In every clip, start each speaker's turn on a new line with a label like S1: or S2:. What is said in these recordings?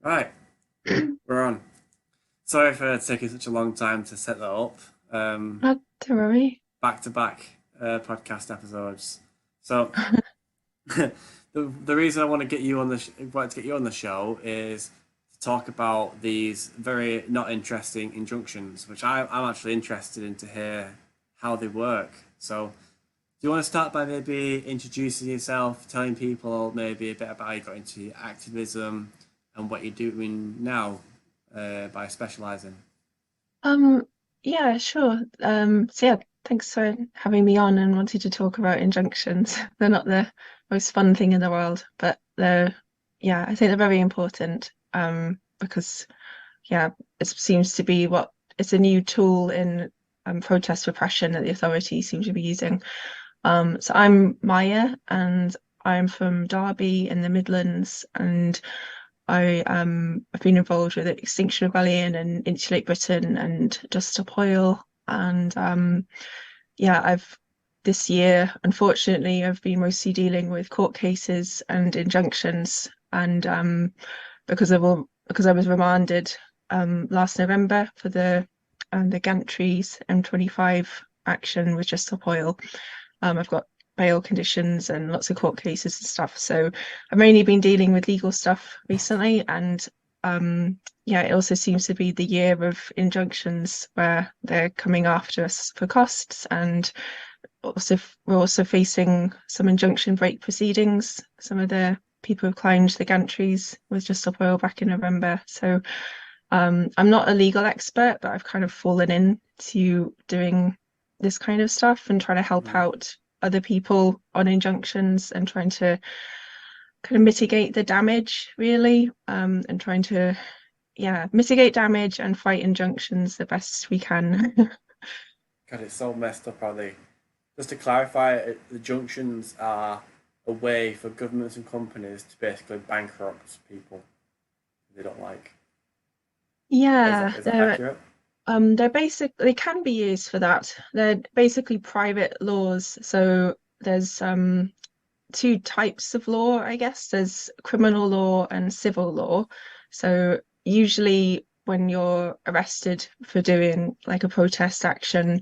S1: Right, we're on. Sorry for taking such a long time to set that up.
S2: Not to worry.
S1: Back to back podcast episodes. So the reason I want to get you on the show is to talk about these very not interesting injunctions, which I'm actually interested in to hear how they work. So, do you want to start by maybe introducing yourself, telling people maybe a bit about how you got into activism and what you're doing now by specialising?
S2: Um, yeah, sure. Thanks for having me on and wanting to talk about injunctions. They're not the most fun thing in the world, but I think they're very important. Because it seems to be it's a new tool in protest repression that the authorities seem to be using. So I'm Maya, and I'm from Derby in the Midlands, and I've been involved with the Extinction Rebellion and Insulate Britain and Just Stop Oil. And I've this year, unfortunately, I've been mostly dealing with court cases and injunctions. And because I was remanded last November for the gantries M25 action with Just Stop Oil. I've got bail conditions and lots of court cases and stuff. So I've mainly been dealing with legal stuff recently, and it also seems to be the year of injunctions where they're coming after us for costs, and we're also facing some injunction break proceedings. Some of the people who climbed the gantries with Just Stop Oil back in November. So I'm not a legal expert, but I've kind of fallen into doing this kind of stuff and trying to help
S1: Mm.
S2: out other people on injunctions and trying to kind of mitigate the damage, really, and trying to, mitigate damage and fight injunctions the best we can.
S1: God, it's so messed up how they. Just to clarify, the junctions are a way for governments and companies to basically bankrupt people they don't like. Is that
S2: Yeah,
S1: is that accurate?
S2: they can be used for that. They're basically private laws. So there's two types of law, I guess. There's criminal law and civil law. So usually when you're arrested for doing like a protest action,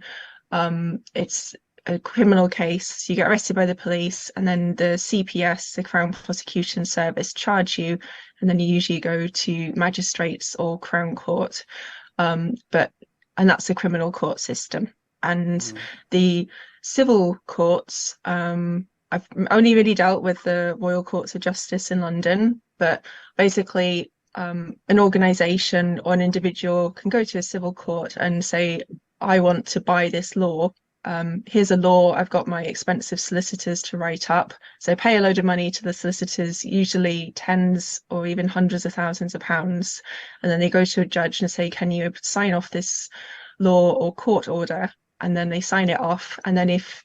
S2: it's a criminal case. You get arrested by the police, and then the CPS, the Crown Prosecution Service, charge you, and then you usually go to magistrates or Crown Court. But and that's the criminal court system. And
S1: Mm.
S2: the civil courts, I've only really dealt with the Royal Courts of Justice in London, but basically, an organization or an individual can go to a civil court and say, I want to buy this law. Here's a law. I've got my expensive solicitors to write up. So pay a load of money to the solicitors, usually tens or even hundreds of thousands of pounds. And then they go to a judge and say, can you sign off this law or court order? And then they sign it off. And then if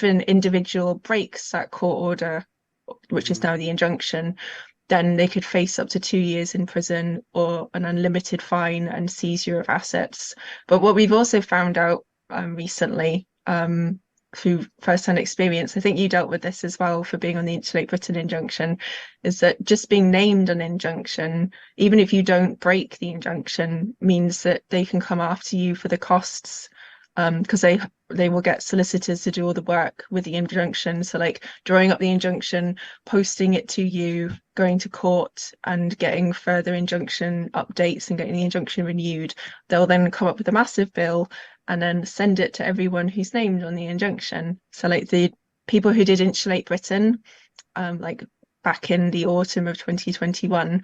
S2: an individual breaks that court order, which is
S1: Mm.
S2: now the injunction, then they could face up to 2 years in prison or an unlimited fine and seizure of assets. But what we've also found out recently, through first-hand experience, I think you dealt with this as well for being on the Insulate Britain injunction, is that just being named an injunction, even if you don't break the injunction, means that they can come after you for the costs, because they will get solicitors to do all the work with the injunction. So like drawing up the injunction, posting it to you, going to court and getting further injunction updates and getting the injunction renewed. They'll then come up with a massive bill and then send it to everyone who's named on the injunction. So like the people who did Insulate Britain, like back in the autumn of 2021,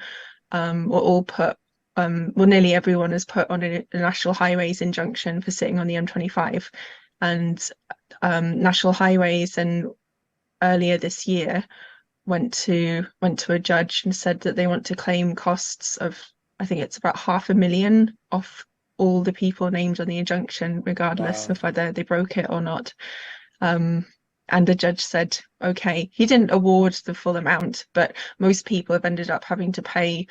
S2: were all put nearly everyone is put on a national highways injunction for sitting on the M25. And national highways, and earlier this year went to a judge and said that they want to claim costs of, I think it's about 500,000 off all the people named on the injunction, regardless
S1: Wow.
S2: of whether they broke it or not. Um, and the judge said, okay, he didn't award the full amount, but most people have ended up having to pay,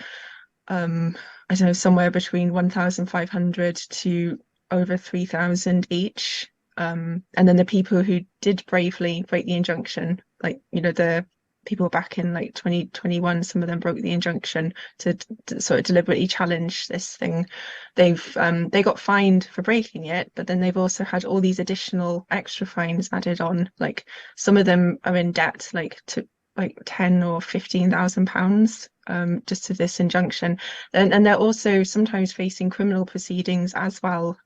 S2: I don't know, somewhere between 1,500 to over 3,000 each. And then the people who did bravely break the injunction, like, the people back in like 2021, some of them broke the injunction to sort of deliberately challenge this thing. They got fined for breaking it, but then they've also had all these additional extra fines added on. Like some of them are in debt, like to like 10 or 15,000 pounds just to this injunction. And they're also sometimes facing criminal proceedings as well.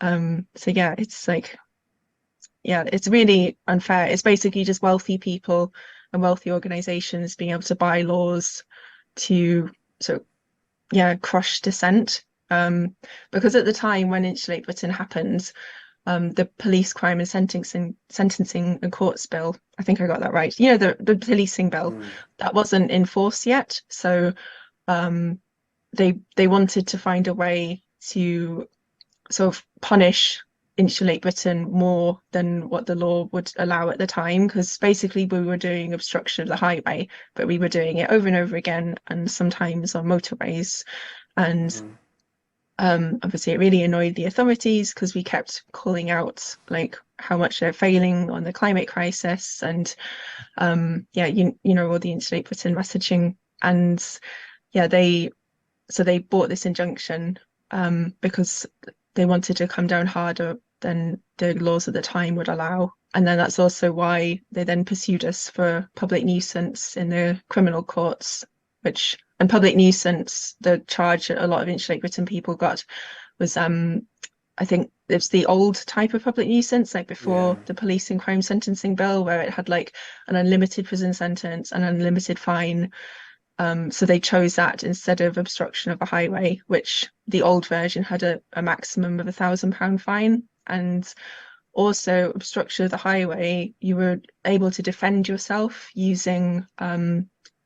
S2: So yeah, it's like yeah, it's really unfair. It's basically just wealthy people and wealthy organizations being able to buy laws to so yeah, crush dissent. Because at the time when Insulate Britain happened, the Police Crime and Sentencing and Courts Bill, I think I got that right. You know, the policing bill,
S1: Mm.
S2: that wasn't in force yet. So um they wanted to find a way to sort of punish Insulate Britain more than what the law would allow at the time, because basically we were doing obstruction of the highway, but we were doing it over and over again, and sometimes on motorways. And
S1: Mhm.
S2: obviously, it really annoyed the authorities because we kept calling out like how much they're failing on the climate crisis, and yeah, you know all the Insulate Britain messaging, and yeah, they bought this injunction because they wanted to come down harder than the laws at the time would allow. And then that's also why they then pursued us for public nuisance in the criminal courts, which and public nuisance, the charge a lot of Insulate Britain people got was I think it's the old type of public nuisance, like
S1: Yeah.
S2: before the police and crime sentencing bill, where it had like an unlimited prison sentence, an unlimited fine, so they chose that instead of obstruction of a highway, which the old version had a maximum of £1,000 fine. And also obstruction of the highway, you were able to defend yourself using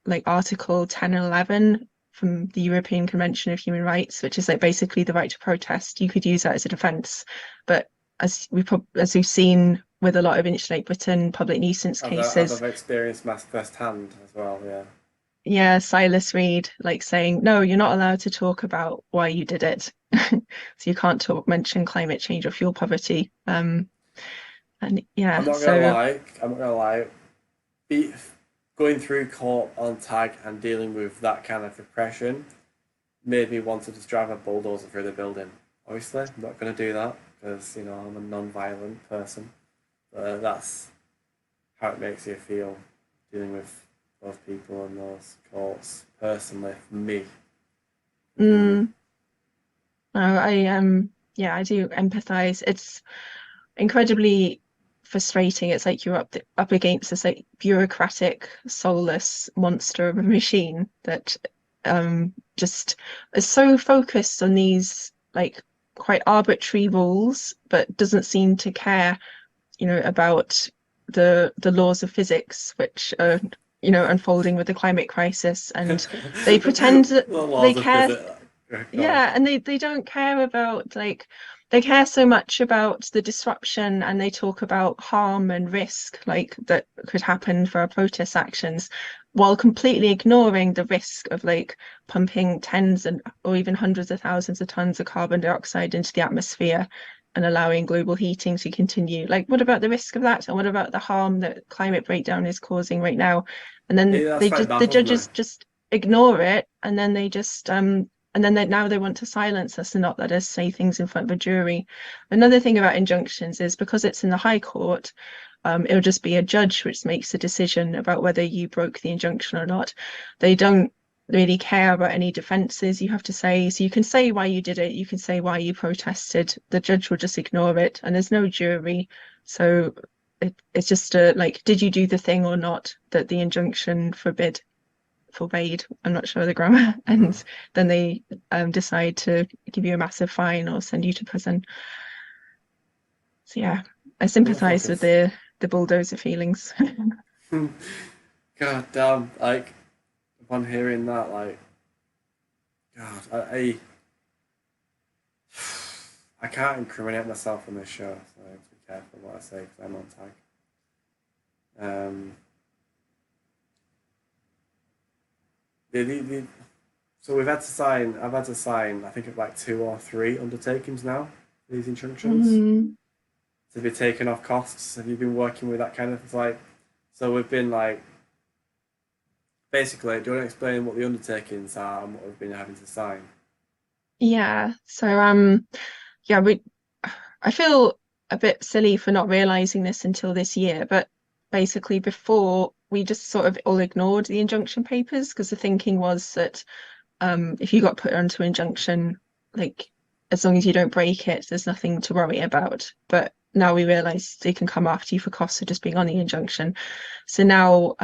S2: like Article 10 and 11 from the European Convention of Human Rights, which is like basically the right to protest. You could use that as a defence. But as we've seen with a lot of Insulate Britain public nuisance
S1: As
S2: cases,
S1: I've experienced mass firsthand as well. Yeah.
S2: yeah, Silas Reed, like saying, no, you're not allowed to talk about why you did it. So you can't mention climate change or fuel poverty. And
S1: I'm
S2: yeah,
S1: not gonna
S2: so
S1: lie. I'm not gonna lie. Be, Going through court on tag and dealing with that kind of repression made me want to just drive a bulldozer through the building. Obviously, I'm not gonna do that because I'm a non-violent person. But that's how it makes you feel dealing with those people and those courts. Personally, for me, opinion.
S2: mm, no, yeah, I do empathize. It's incredibly frustrating. It's like you're up against this like bureaucratic, soulless monster of a machine that just is so focused on these like quite arbitrary rules, but doesn't seem to care, about the laws of physics, which are, unfolding with the climate crisis, and they pretend
S1: The
S2: that they
S1: laws of
S2: care.
S1: physics. Go on.
S2: Yeah, and they don't care about like they care so much about the disruption, and they talk about harm and risk like that could happen for our protest actions, while completely ignoring the risk of like pumping tens and or even hundreds of thousands of tons of carbon dioxide into the atmosphere and allowing global heating to continue. Like, what about the risk of that? And what about the harm that climate breakdown is causing right now? And then
S1: Yeah, that's quite
S2: the
S1: baffles me.
S2: judges just ignore it, and then they just and then now they want to silence us and not let us say things in front of a jury. Another thing about injunctions is because it's in the High Court, it'll just be a judge which makes a decision about whether you broke the injunction or not. They don't really care about any defenses you have to say. So you can say why you did it, you can say why you protested. The judge will just ignore it, and there's no jury. So it's just like, did you do the thing or not that the injunction forbade, I'm not sure of the grammar,
S1: Mm-hmm.
S2: and then they decide to give you a massive fine or send you to prison. So yeah, I sympathize with
S1: Motherfuckers.
S2: the bulldozer feelings.
S1: God damn. Like, upon hearing that, like, God, I can't incriminate myself on this show, so I have to be careful what I say because I'm on tag. Um, the so I've had to sign, I think, of like two or three undertakings now, these injunctions,
S2: Mm,
S1: to be taken off costs. Have you been working with that kind of, it's like, so we've been like, basically, do you want to explain what the undertakings are and what we've been having to sign?
S2: Yeah. So yeah, we I feel a bit silly for not realizing this until this year, but basically before we just sort of all ignored the injunction papers because the thinking was that if you got put onto injunction, like as long as you don't break it, there's nothing to worry about. But now we realize they can come after you for costs of just being on the injunction. So now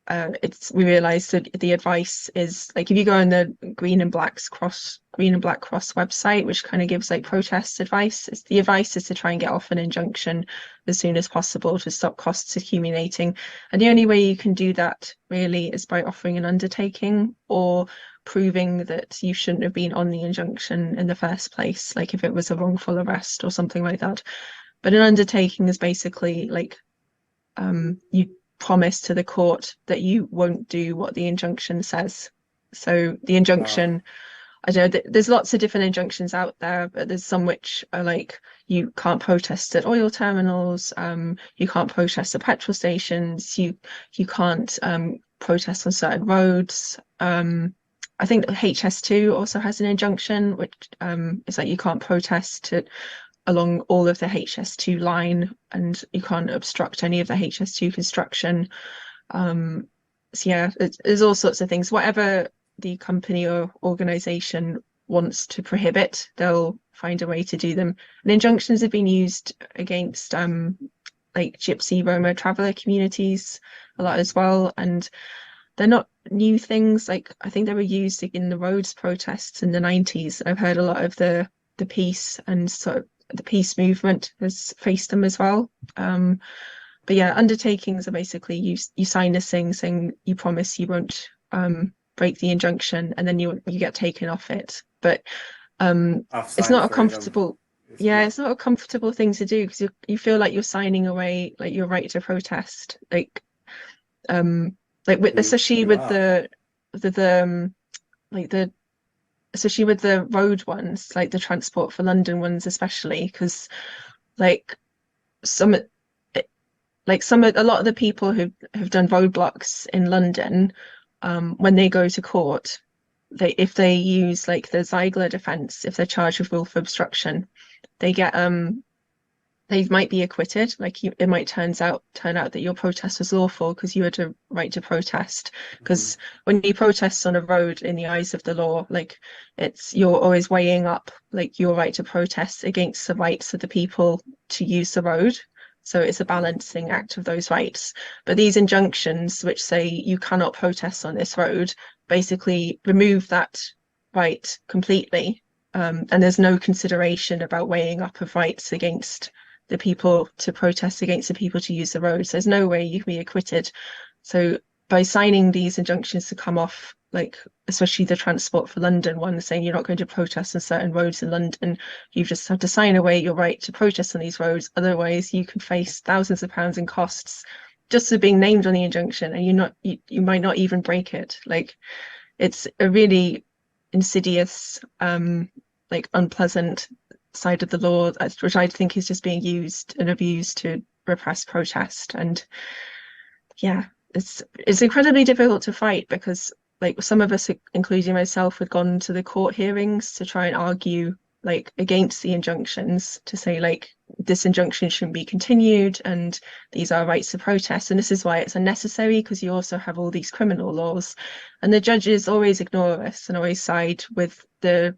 S2: it's we realized that the advice is like if you go on the Green and Black Cross website, which kind of gives like protest advice, the advice is to try and get off an injunction as soon as possible to stop costs accumulating. And the only way you can do that really is by offering an undertaking or proving that you shouldn't have been on the injunction in the first place, like if it was a wrongful arrest or something like that. But an undertaking is basically like you promise to the court that you won't do what the injunction says. So the
S1: Ah,
S2: injunction, I don't know, there's lots of different injunctions out there, but there's some which are like you can't protest at oil terminals, you can't protest at petrol stations, you can't protest on certain roads. I think HS2 also has an injunction, which is like you can't protest along all of the HS2 line and you can't obstruct any of the HS2 construction. Um, so yeah, there's all sorts of things. Whatever the company or organization wants to prohibit, they'll find a way to do them. And injunctions have been used against like Gypsy Roma traveller communities a lot as well. And they're not new things. Like I think they were used in the roads protests in the 90s. I've heard a lot of the peace and sort of the peace movement has faced them as well. But yeah, undertakings are basically you sign this thing saying you promise you won't break the injunction, and then you get taken off it. But
S1: I've
S2: it's
S1: signed
S2: not a
S1: for it.
S2: comfortable
S1: It's
S2: yeah,
S1: not.
S2: it's not a comfortable thing to do because you feel like you're signing away like your right to protest. Um especially
S1: You
S2: with
S1: are.
S2: the like the especially with the road ones, like the Transport for London ones, especially because like some a lot of the people who have done roadblocks in London, when they go to court, they if they use like the Ziegler defense, if they're charged with willful obstruction, they get they might be acquitted. Like it might turn out that your protest was lawful because you had a right to protest.
S1: Hmm.
S2: Because when you protest on a road in the eyes of the law, like you're always weighing up like your right to protest against the rights of the people to use the road. So it's a
S1: Hmm.
S2: balancing act of those rights. But these injunctions, which say you cannot protest on this road, basically remove that right completely. And there's no consideration about weighing up of rights against the people to protest against the people to use the roads. There's no way you can be acquitted. So by signing these injunctions to come off, like especially the Transport for London one, saying you're not going to protest on certain roads in London, you just have to sign away your right to protest on these roads. Otherwise, you can face thousands of pounds in costs just for being named on the injunction, and you might not even break it. Like it's a really insidious, like unpleasant side of the law, which I think is just being used and abused to repress protest. And yeah, it's incredibly difficult to fight because like some of us, including myself, had gone to the court hearings to try and argue like against the injunctions to say like this injunction shouldn't be continued and these are rights to protest and this is why it's unnecessary because you also have all these criminal laws and the judges always ignore us and always side with the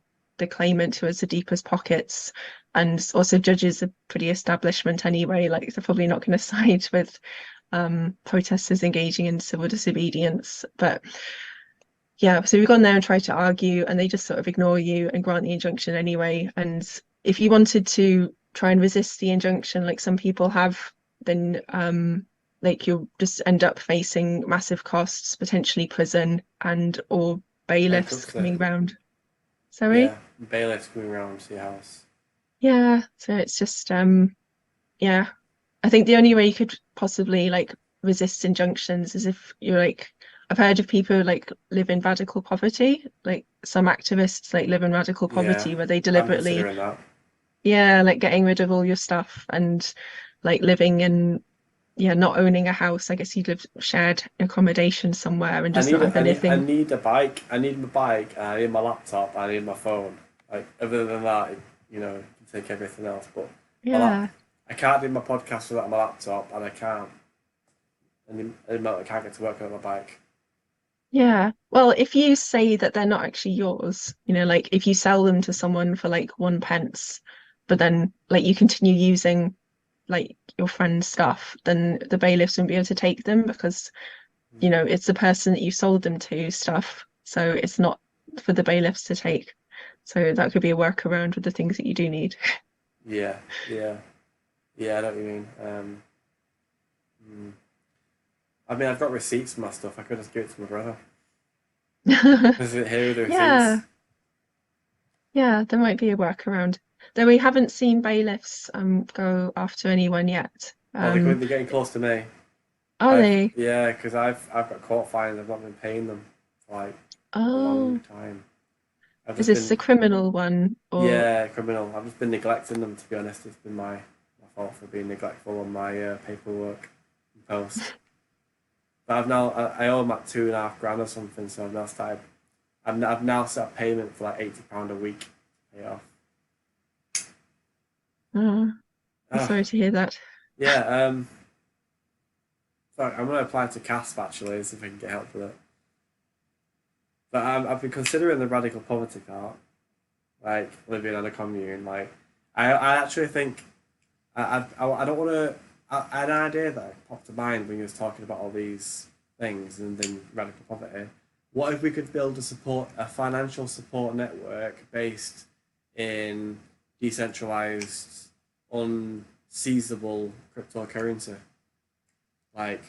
S2: claimant who has the deepest pockets and also judges are pretty establishment anyway like they're probably not going to side with protesters engaging in civil disobedience. But yeah, so we've gone there and tried to argue, and they just sort of ignore you and grant the injunction anyway. And if you wanted to try and resist the injunction, like some people have, then like you'll just end up facing massive costs, potentially prison and or bailiffs
S1: Bankruptcy.
S2: coming round. Sorry?
S1: Yeah. Bailiffs coming around to your house.
S2: Yeah, so it's just yeah. I think the only way you could possibly like resist injunctions is if you're like I've heard of people who like live in radical poverty, like some activists like live in radical
S1: Yeah.
S2: poverty where they
S1: I'm
S2: deliberately,
S1: considering that.
S2: yeah, like getting rid of all your stuff and like living in yeah, not owning a house, I guess you'd live shared accommodation somewhere and
S1: I
S2: just
S1: need
S2: not
S1: a,
S2: have
S1: I
S2: anything.
S1: need a bike. I need my bike. And I need my laptop. I need my phone. Like other than that, you can take everything else. But my lap,
S2: Yeah.
S1: I can't do my podcast without my laptop, and I can't. And I can't get to work without my bike.
S2: Yeah. Well, if you say that they're not actually yours, like if you sell them to someone for like 1 pence, but then like you continue using like your friend's stuff, then the bailiffs won't be able to take them because, it's the person that you sold them to stuff. So it's not for the bailiffs to take. So that could be a workaround with the things that you do need.
S1: Yeah, yeah, yeah. I know what you mean. Mm. I mean, I've got receipts for my stuff. I could just give it to my brother. Visit here with the
S2: Yeah,
S1: receipts.
S2: yeah, there might be a workaround. Though we haven't seen bailiffs go after anyone yet.
S1: Oh, they're getting close to me.
S2: Are they?
S1: Yeah, because I've got court fines. I've not been paying them for like a long
S2: Oh,
S1: time. I've
S2: is
S1: just
S2: this the
S1: been
S2: criminal one or
S1: Yeah, criminal. I've just been neglecting them, to be honest. It's been my fault for being neglectful on my paperwork and post. But I owe them like 2.5 grand or something, so I've now started. I've now set a payment for like £80 a week to pay it off.
S2: oh, I'm
S1: Oh,
S2: sorry to hear that.
S1: yeah. Sorry, I'm going to apply to CASP actually, see if I can get help with it. But I've been considering the radical poverty part, like living in a commune. Like, I actually think I don't want to. An idea that popped to mind when you was talking about all these things and then radical poverty. What if we could build a financial support network based in decentralized, unseizable cryptocurrency? Like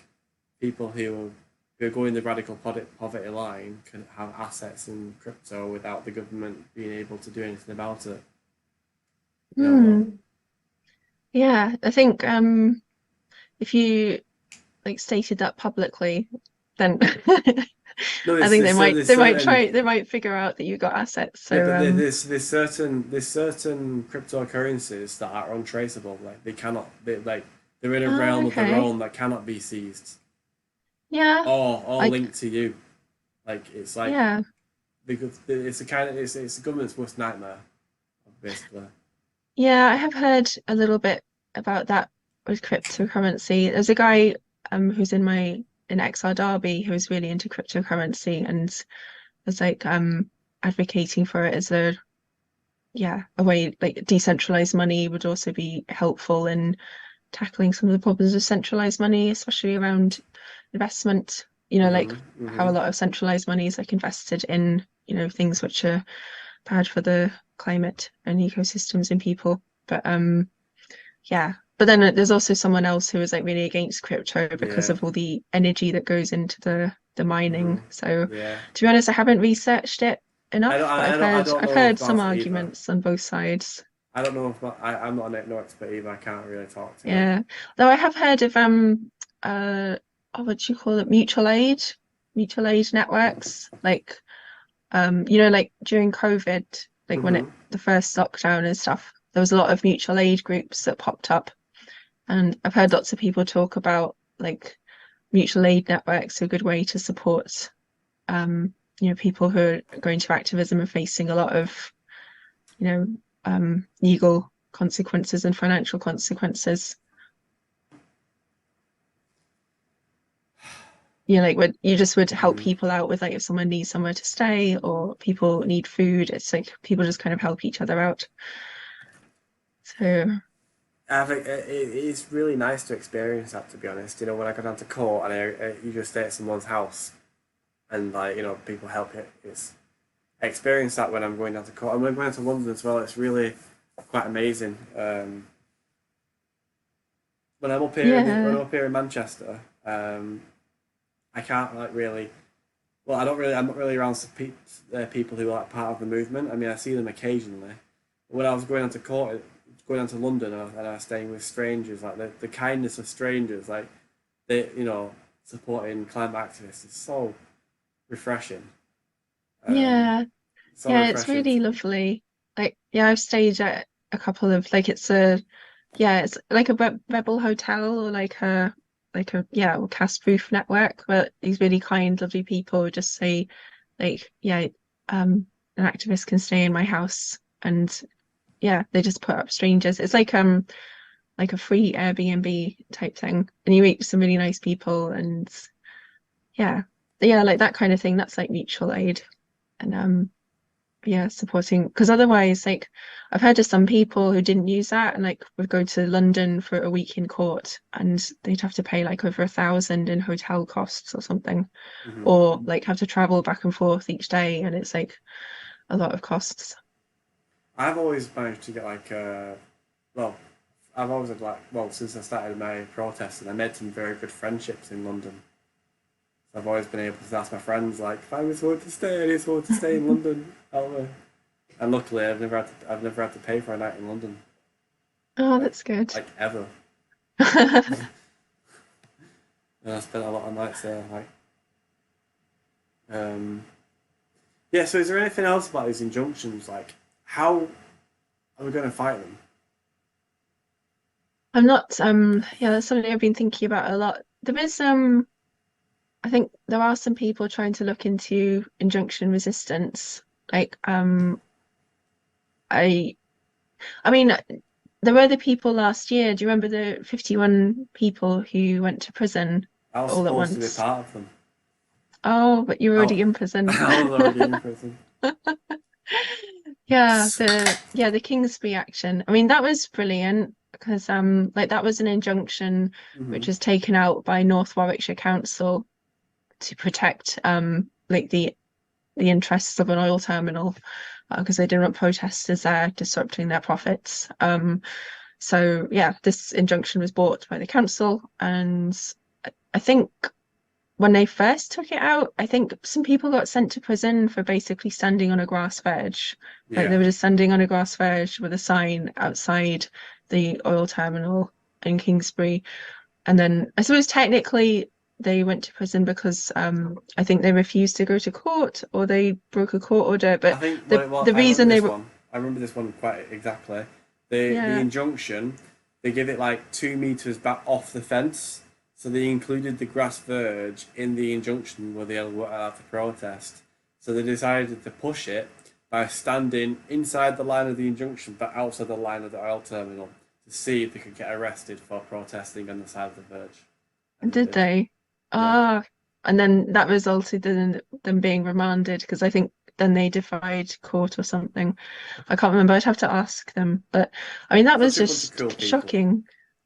S1: people who are going the radical poverty line can have assets in crypto without the government being able to do anything about it. You know what?
S2: Hmm. Yeah, I think if you like stated that publicly, then
S1: No,
S2: I think
S1: there's
S2: they
S1: certain
S2: might figure out that you got assets.
S1: Yeah,
S2: So
S1: but there's certain cryptocurrencies that are untraceable. Like they're in a
S2: oh,
S1: realm of their
S2: okay.
S1: own that cannot be seized
S2: Yeah.
S1: or
S2: Like
S1: linked to you. Like it's like
S2: yeah.
S1: it's a kind of it's the government's worst nightmare, basically.
S2: Yeah, I have heard a little bit about that with cryptocurrency. There's a guy who's in XR Derby who's really into cryptocurrency and was like advocating for it as a way like decentralized money would also be helpful in tackling some of the problems of centralized money, especially around investment, like
S1: Mhm.
S2: how a
S1: Mhm.
S2: lot of centralized money is like invested in, things which are bad for the climate and ecosystems and people. But yeah. But then there's also someone else who is like really against crypto because
S1: Yeah.
S2: of all the energy that goes into the mining.
S1: Mhm.
S2: So
S1: Yeah.
S2: to be honest, I haven't researched it enough, but
S1: I don't
S2: I've
S1: know
S2: heard some
S1: about it either.
S2: arguments on both sides.
S1: I don't know if I'm not no expert either. I can't really talk to it.
S2: Yeah. Though I have heard of uh what do you call it? Mutual aid networks. Like like during COVID, like when
S1: Mhm.
S2: the first lockdown and stuff, there was a lot of mutual aid groups that popped up. And I've heard lots of people talk about like mutual aid networks are a good way to support people who are going to activism and facing a lot of, you know, legal consequences and financial consequences. Like would you just would help
S1: Mhm.
S2: people out with like if someone needs somewhere to stay or people need food, it's like people just kind of help each other out. So
S1: I think it's really nice to experience that. To be honest, when I go down to court and you just stay at someone's house and people help you. It's I experience that when I'm going down to court and when I'm going to London as well. It's really quite amazing. When
S2: yeah.
S1: I'm up here in Manchester, I can't like really. Well, I don't really. I'm not really around people who are like part of the movement. I mean, I see them occasionally. But when I was going down to court, going down to London, and I was staying with strangers, like the kindness of strangers, like they, supporting climate activists is so refreshing. Um,
S2: Yeah.
S1: so
S2: Yeah, it's
S1: refreshing.
S2: really lovely. Like, yeah, I've stayed at a couple of like it's like a rebel hotel or like a like a cast proof network where these really kind, lovely people would just say like, yeah, an activist can stay in my house, and yeah, they just put up strangers. It's like a free Airbnb type thing, and you meet some really nice people, and yeah, yeah, like that kind of thing. That's like mutual aid, and yeah, supporting, because otherwise, like, I've heard of some people who didn't use that and like would go to London for a week in court, and they'd have to pay like over 1,000 in hotel costs or something,
S1: Hmm.
S2: or like have to travel back and forth each day, and it's like a lot of costs.
S1: I've always managed to get like well, I've always had like well since I started my protesting, I made some very good friendships in London. So I've always been able to ask my friends like, find me somewhere to stay. I need somewhere to stay in London. Help me. And luckily, I've never had to pay for a night in London,
S2: Oh,
S1: like
S2: that's good.
S1: like ever. And I spent a lot of nights there. Like, um, yeah. So is there anything else about these injunctions? Like, how are we going to fight them?
S2: I'm not, yeah, that's something I've been thinking about a lot. There is, I think there are some people trying to look into injunction resistance. Like, I, I mean, there were the people last year. Do you remember the 51 people who went to prison
S1: I was
S2: all at
S1: supposed to be
S2: once?
S1: part of them.
S2: Oh, but you're
S1: I,
S2: already in prison.
S1: I was already in prison.
S2: The Kingsbury action. I mean, that was brilliant because like that was an injunction
S1: Hmm.
S2: which was taken out by North Warwickshire Council to protect like the interests of an oil terminal because they didn't want protesters there disrupting their profits. So yeah, this injunction was bought by the council, and I think when they first took it out, I think some people got sent to prison for basically standing on a grass verge. Like they
S1: Yeah.
S2: were just standing on a grass verge with a sign outside the oil terminal in Kingsbury. And then I suppose technically they went to prison because I think they refused to go to court or they broke a court order.
S1: I
S2: But
S1: think what it was.
S2: the reason they were,
S1: I remember this one quite exactly. The
S2: yeah,
S1: injunction, they give it like 2 meters back off the fence, so they included the grass verge in the injunction where they were allowed to protest. So they decided to push it by standing inside the line of the injunction but outside the line of the oil terminal to see if they could get arrested for protesting on the side of the verge, and they
S2: did
S1: did.
S2: they?
S1: Yeah,
S2: Ah, and then that resulted in them being remanded because I think then they defied court or something. I can't remember. I'd have to ask them. But I mean, that was
S1: such a bunch of cool
S2: just
S1: people.
S2: shocking.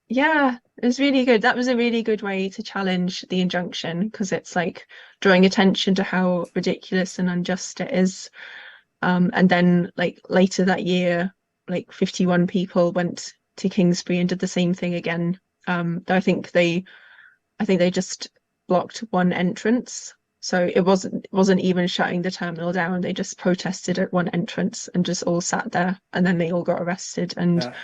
S2: Yeah, it was really good. That was a really good way to challenge the injunction because it's like drawing attention to how ridiculous and unjust it is. And then like later that year, like 51 people went to Kingsbury and did the same thing again. Though I think they just blocked one entrance. So it wasn't even shutting the terminal down. They just protested at one entrance and just all sat there, and then they all got arrested and
S1: Yeah,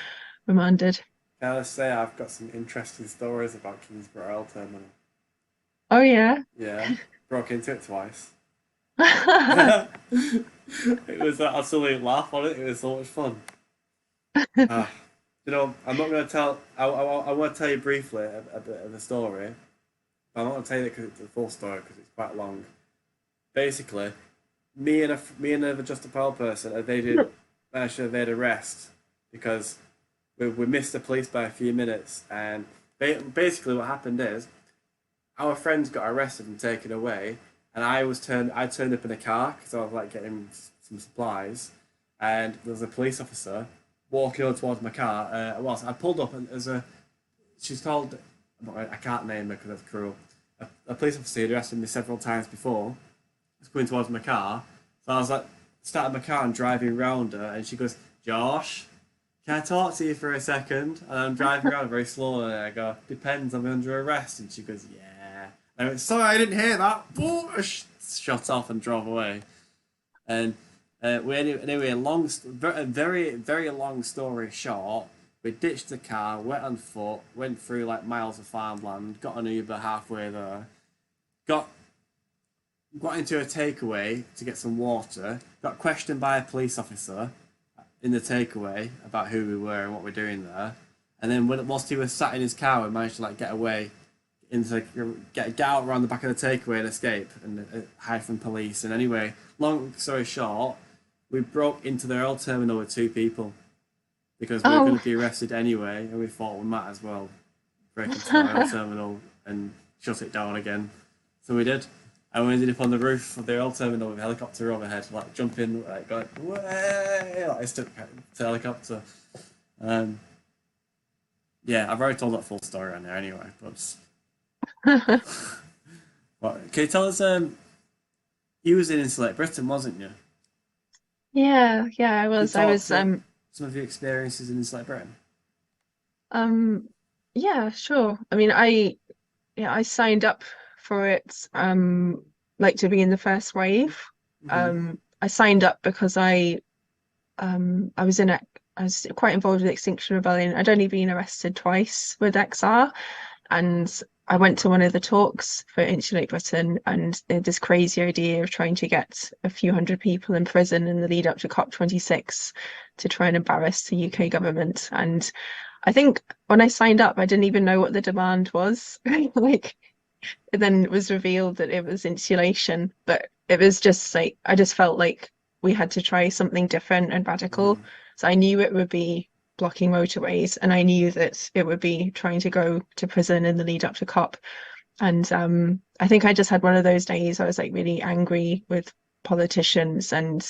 S2: remanded.
S1: can I say I've got some interesting stories about Kingsborough Oil Terminal.
S2: Oh yeah.
S1: Yeah, broke into it twice. It was an absolute laugh on it. It was so much fun. Ah, I'm not going to tell. I want to tell you briefly a bit of the story. But I'm not going to tell you the full story because it's quite long. Basically, me and another Just a Pearl person managed to evade arrest because we missed the police by a few minutes. And basically, what happened is our friends got arrested and taken away, and I turned up in a car because I was like getting some supplies, and there was a police officer walking over towards my car. I pulled up and there's a she's called I can't name her because that's cruel. A police officer had arrested me several times before. Was coming towards my car, so I was like started my car and driving around her, and she goes, "Josh, can I talk to you for a second?" And I'm driving around very slowly, and I go, "Depends, I'm under arrest." And she goes, "Yeah." And I went, "Sorry, I didn't hear that." Shut off and drove away. And anyway, very, very long story short, we ditched the car, went on foot, went through like miles of farmland, got an Uber halfway there, got got into a takeaway to get some water, got questioned by a police officer in the takeaway about who we were and what we're doing there. And then whilst he was sat in his car, we managed to like get away into get out around the back of the takeaway and escape and hide from police. And anyway, long story short, we broke into the oil terminal with two people because we were going
S2: Oh,
S1: to be arrested anyway, and we thought we might as well break into the oil terminal and shut it down again. So we did. And we ended up on the roof of the oil terminal with a helicopter overhead, like jumping, like going, way, like I stuck to helicopter. Um, yeah, I've already told that full story on there anyway. But can you tell us? You was in Insulate Britain, wasn't you?
S2: yeah, I
S1: Can you
S2: was. I
S1: talk
S2: was
S1: to some of your experiences in Insulate Britain?
S2: um yeah, sure. I mean, I signed up for it like to be in the first wave.
S1: Hmm.
S2: I signed up because I was I was quite involved with Extinction Rebellion. I'd only been arrested twice with XR, and I went to one of the talks for Insulate Britain, and they had this crazy idea of trying to get a few hundred people in prison in the lead up to COP26 to try and embarrass the UK government. And I think when I signed up, I didn't even know what the demand was. Like, and then it was revealed that it was insulation, but it was just like I just felt like we had to try something different and radical.
S1: Hmm.
S2: So I knew it would be blocking motorways, and I knew that it would be trying to go to prison in the lead up to COP. And I think I just had one of those days. I was like really angry with politicians and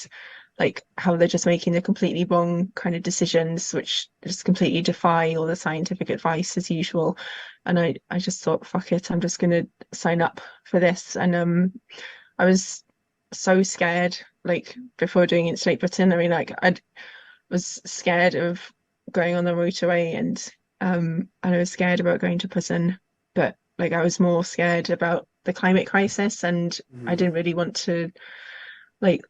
S2: like how they're just making the completely wrong kind of decisions, which just completely defy all the scientific advice as usual. And I just thought, fuck it, I'm just gonna sign up for this. And I was so scared, like before doing Insulate Britain. I mean, like I was scared of going on the motorway and I was scared about going to prison, but like I was more scared about the climate crisis and I
S1: Hmm.
S2: didn't really want to like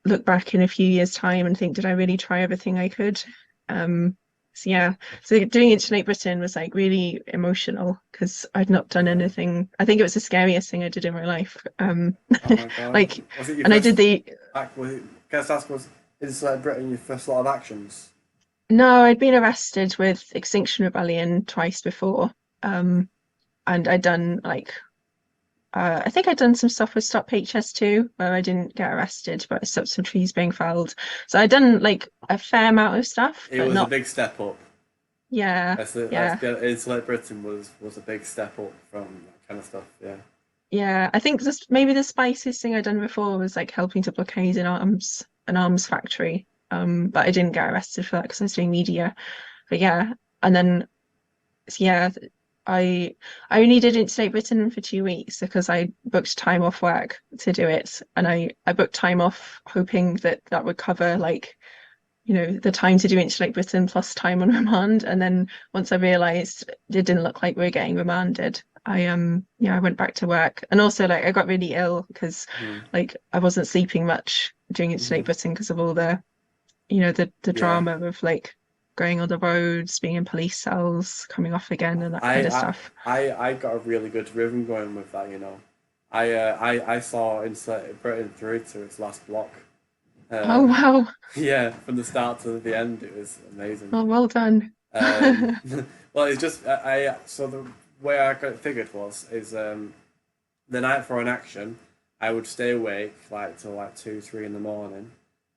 S2: look back in a few years' time and think, did I really try everything I could? Um, so yeah, so doing Insulate Britain was like really emotional because I'd not done
S1: Yeah.
S2: anything. I think it was the scariest thing I did in my life.
S1: Oh my god.
S2: Like,
S1: Was it your
S2: and I did
S1: first
S2: the
S1: act? Was it? Can I ask, was Insulate Britain your first lot of actions?
S2: no, I'd been arrested with Extinction Rebellion twice before. Um, and I'd done like I think I'd done some stuff with Stop HS2 where I didn't get arrested, but I stopped some trees being felled. So I'd done like a fair amount of stuff,
S1: It
S2: but
S1: was a
S2: not
S1: big step up.
S2: yeah,
S1: Let's
S2: yeah.
S1: be Insulate Britain was a big step up from that kind of stuff. Yeah.
S2: Yeah, I think this maybe the spiciest thing I'd done before was like helping to blockade an arms factory. But I didn't get arrested for that because I was doing media. But yeah, and then so yeah, I I only did Insulate Britain for 2 weeks because I booked time off work to do it, and I booked time off hoping that that would cover like the time to do Insulate Britain plus time on remand. And then once I realized it didn't look like we were getting remanded, I went back to work. And also like I got really ill because
S1: Hmm.
S2: like I wasn't sleeping much during Insulate
S1: Hmm.
S2: Britain because of all the
S1: Yeah.
S2: drama of like going on the roads, being in police cells, coming off again, and that kind
S1: I
S2: of
S1: I
S2: stuff.
S1: I got a really good rhythm going with that. I saw Insulate Britain through to its last block.
S2: Oh
S1: Um,
S2: wow.
S1: yeah, from the start to the end, it was amazing.
S2: Oh, well done.
S1: Um, well, it's just so the way I got it figured was is the night for an action, I would stay awake like till like 2, 3 in the morning,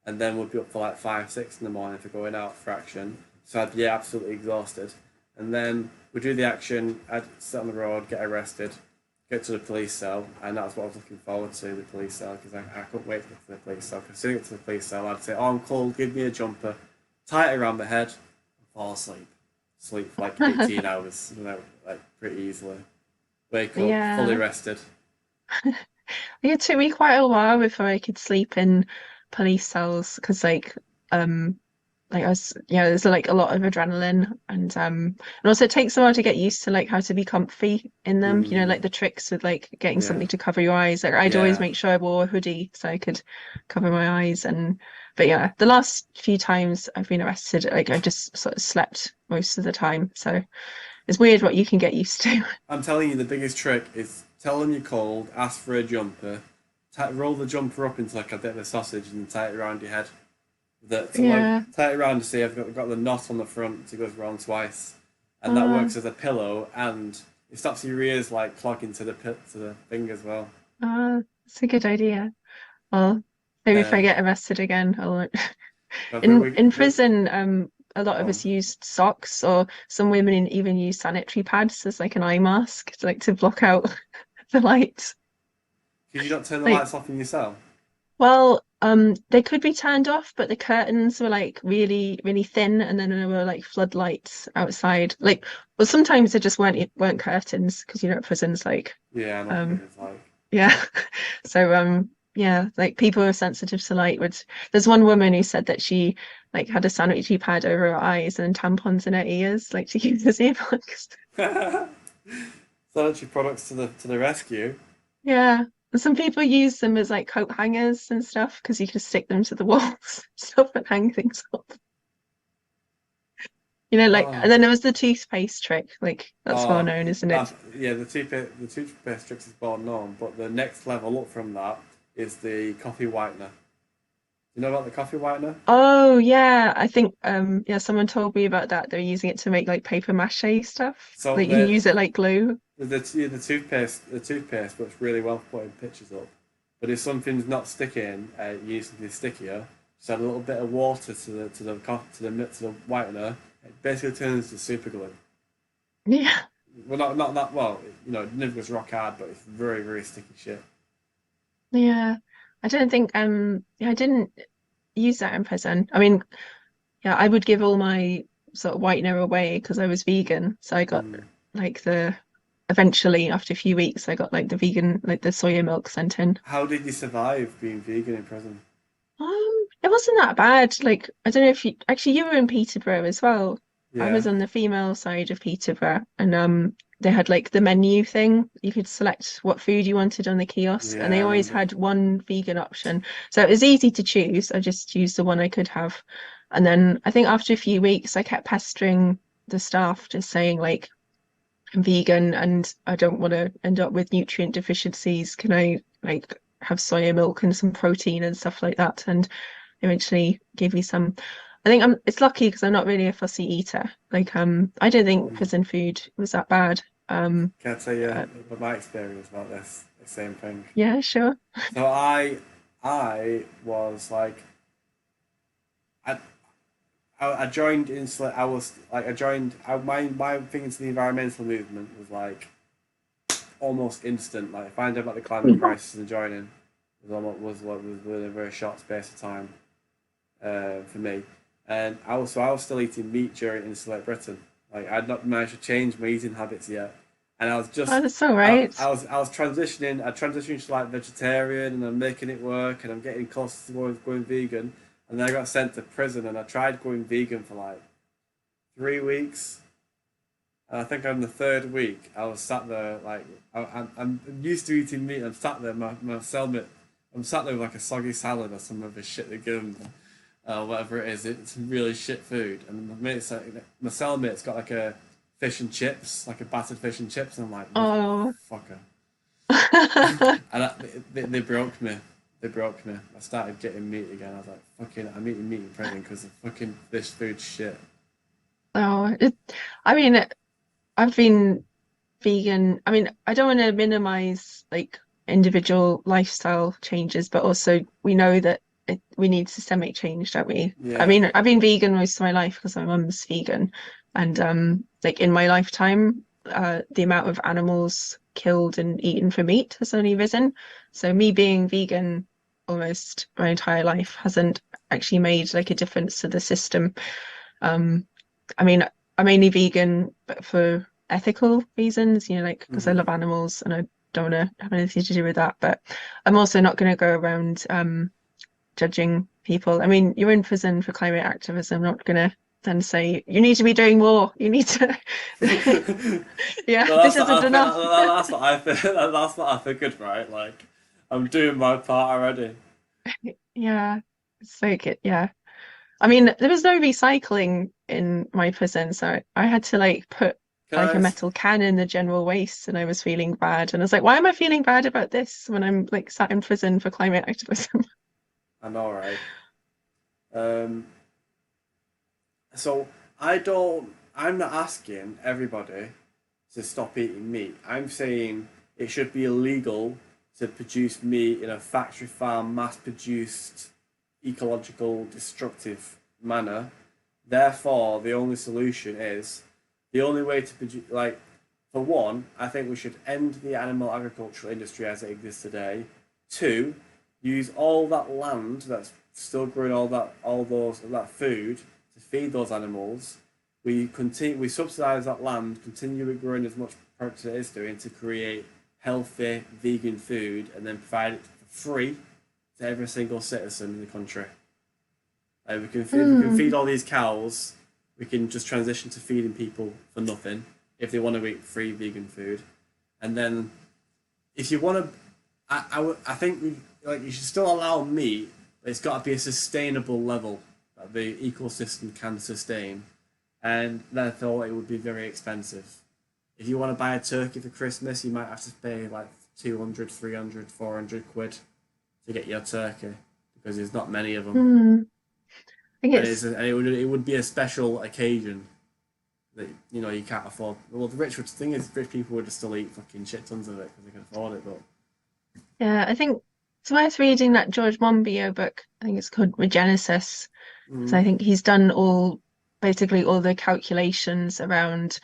S1: and then would be up for like 5, 6 in the morning for going out for action. So I'd be absolutely exhausted, and then we'd do the action. I'd sit on the road, get arrested, get to the police cell, and that's what I was looking forward to, the police cell, because I couldn't wait to get to the police cell. Because as soon as I get to the police cell, I'd say, "Oh, I'm cold. Give me a jumper, tie it around my head, and fall asleep. Sleep for like 18 hours, like pretty easily. Wake up fully
S2: Yeah.
S1: rested."
S2: It took me quite a while before I could sleep in police cells because like I was there's like a lot of adrenaline and also it takes a while to get used to like how to be comfy in them.
S1: Mm,
S2: Like the tricks with like getting
S1: yeah,
S2: something to cover your eyes. Like I'd always
S1: yeah.
S2: make sure I wore a hoodie so I could cover my eyes and but yeah, the last few times I've been arrested, like I just sort of slept most of the time. So it's weird what you can get used to.
S1: I'm telling you, the biggest trick is tell them you're cold, ask for a jumper, roll the jumper up into like a bit of a sausage, and tie it around your head. To like
S2: Yeah.
S1: tie it around to see I've got the knot on the front. It goes around twice, and that
S2: Uh,
S1: works as a pillow. And It stops your ears like clogging to the pit to the thing as well.
S2: It's a good idea. Well, maybe if I
S1: Um,
S2: get arrested again, I'll
S1: but
S2: in
S1: we
S2: prison, a lot of
S1: um,
S2: us used socks, or some women even use sanitary pads as like an eye mask to like to block out the lights.
S1: could you not turn the
S2: Like,
S1: lights off in your cell?
S2: well, they could be turned off, but the curtains were like really, really thin, and then there were like floodlights outside. Like, well, sometimes they just weren't curtains because you know, prisons like,
S1: Yeah, I know what
S2: um,
S1: it's like.
S2: yeah. So, yeah, like people are sensitive to light. Which there's one woman who said that she like had a sanitary pad over her eyes and tampons in her ears, like to use as earplugs.
S1: Sanitary products to the rescue.
S2: Yeah. And some people use them as like coat hangers and stuff because you can stick them to the walls, stuff and hang things up. You know, like,
S1: Oh,
S2: and then there was the toothpaste trick. Like, that's well
S1: oh,
S2: known, isn't it?
S1: that's yeah. The toothpaste tricks is well known, but the next level up from that is the coffee whitener. You know about the coffee whitener?
S2: Oh, yeah. I think, yeah, someone told me about that. They're using it to make like paper mache stuff.
S1: So
S2: Like, you can use it like glue.
S1: the toothpaste works really well for putting pictures up. But if something's not sticking, you use something stickier. Just add a little bit of water to the whitener. It basically turns to super glue.
S2: Yeah.
S1: Well, not that well. You know, it never goes rock hard, but it's very sticky shit.
S2: Yeah. I don't think, yeah, I didn't use that in prison. I mean, yeah, I would give all my sort of whitener away because I was vegan. So I got
S1: Mm.
S2: like eventually after a few weeks, I got like the vegan, like the soya milk sent in.
S1: How did you survive being vegan in prison?
S2: It wasn't that bad. Like, I don't know if you actually you were in Peterborough as well. I
S1: Yeah.
S2: was on the female side of Peterborough, and they had like the menu thing. You could select what food you wanted on the kiosk, and
S1: Yeah,
S2: they
S1: I
S2: always
S1: remember.
S2: had one vegan option. So it was easy to choose. I just used the one I could have. And then I think after a few weeks, I kept pestering the staff, just saying like, I'm vegan and I don't want to end up with nutrient deficiencies. Can I like have soya milk and some protein and stuff like that? And eventually gave me some. I think it's lucky because I'm not really a fussy eater. Like I don't think
S1: Mm.
S2: prison food was that bad.
S1: Can I tell you
S2: Uh,
S1: about my experience about this? The same thing.
S2: yeah, sure.
S1: So I was like, I, I joined Insulate. I was like, I joined. My thing into the environmental movement was like almost instant. Like finding out about the climate crisis and joining was within a very short space of time for me. And I was still eating meat during Insulate Britain. Like I'd not managed to change my eating habits yet, and I was
S2: Oh,
S1: just
S2: that's all right.
S1: I was transitioning. I transitioned to like vegetarian, and I'm making it work, and I'm getting close to going vegan. And then I got sent to prison, and I tried going vegan for like 3 weeks. And I think on the third week, I was sat there like I'm used to eating meat. I'm sat there, my cellmate. I'm sat there with like a soggy salad or some of the shit they give them, whatever it is. It's really shit food. And my cellmate's got like a fish and chips, like a battered fish and chips, and I'm like,
S2: Oh.
S1: motherfucker. And they broke me. They broke me. I started getting meat again. I was like, fucking, I'm eating meat in prison because of fucking this food shit.
S2: Oh, I mean, I've been vegan. I mean, I don't want to minimize like individual lifestyle changes, but also we know that we need systemic change, don't we? I
S1: Yeah.
S2: mean, I've been vegan most of my life because my mum's vegan, and like in my lifetime, the amount of animals killed and eaten for meat has only risen. So me being vegan almost my entire life hasn't actually made like a difference to the system. Um, I mean, I'm mainly vegan, but for ethical reasons, you know, like because I
S1: Hmm.
S2: love animals and I don't want to have anything to do with that. But I'm also not going to go around judging people. I mean, you're in prison for climate activism. I'm not going to then say you need to be doing more. You need to, yeah,
S1: Well,
S2: this
S1: that's what
S2: isn't
S1: I
S2: enough.
S1: that's what I that's what I figured, right? Like, I'm doing my part already.
S2: Yeah, it's like it. Yeah, I mean, there was no recycling in my prison, so I had to like put
S1: Can
S2: like a
S1: I?
S2: metal can in the general waste, and I was feeling bad. And I was like, why am I feeling bad about this when I'm like sat in prison for climate activism?
S1: I know, right? Um, so I don't. I'm not asking everybody to stop eating meat. I'm saying it should be illegal to produce meat in a factory farm, mass produced, ecological, destructive manner. Therefore, the only solution is the only way to produce, like, for one, I think we should end the animal agricultural industry as it exists today. Two, use all that land that's still growing all that food to feed those animals. We subsidize that land, continue growing as much product as it is doing to create healthy vegan food, and then provide it for free to every single citizen in the country. If we can feed
S2: Mm.
S1: all these cows, we can just transition to feeding people for nothing if they want to eat free vegan food. And then if you want to, I think you should still allow meat, but it's got to be a sustainable level that the ecosystem can sustain, and therefore it would be very expensive. If you want to buy a turkey for Christmas, you might have to pay like 200, 300, 400 quid to get your turkey because there's not many of them.
S2: Mm. I think
S1: And it would be a special occasion that you can't afford. Well, the thing is, rich people would still eat fucking shit tons of it because they can afford it. But
S2: yeah, I think it's worth reading that George Monbiot book. I think it's called Regenesis. So I
S1: mm,
S2: think he's done basically all the calculations around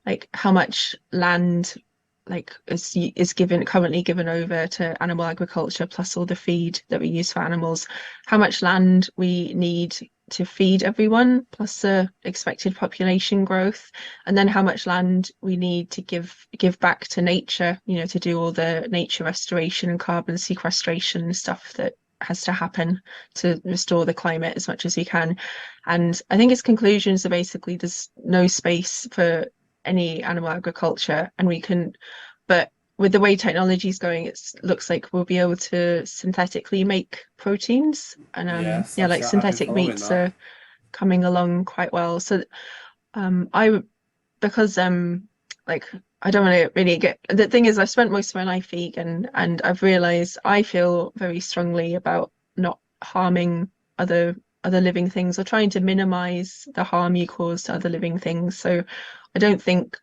S2: like how much land like is currently given over to animal agriculture plus all the feed that we use for animals, how much land we need to feed everyone plus the expected population growth, and then how much land we need to give back to nature, to do all the nature restoration and carbon sequestration and stuff that has to happen to restore the climate as much as we can. And I think his conclusions are basically there's no space for any animal agriculture, and but with the way technology is going, it looks like we'll be able to synthetically make proteins, and
S1: yes,
S2: yeah, like
S1: I've been
S2: synthetic
S1: following
S2: meats
S1: that.
S2: are coming along quite well. So I because like I don't want to really get the thing is I've spent most of my life vegan, and I've realized I feel very strongly about not harming other living things or trying to minimize the harm you cause to other living things. So I don't think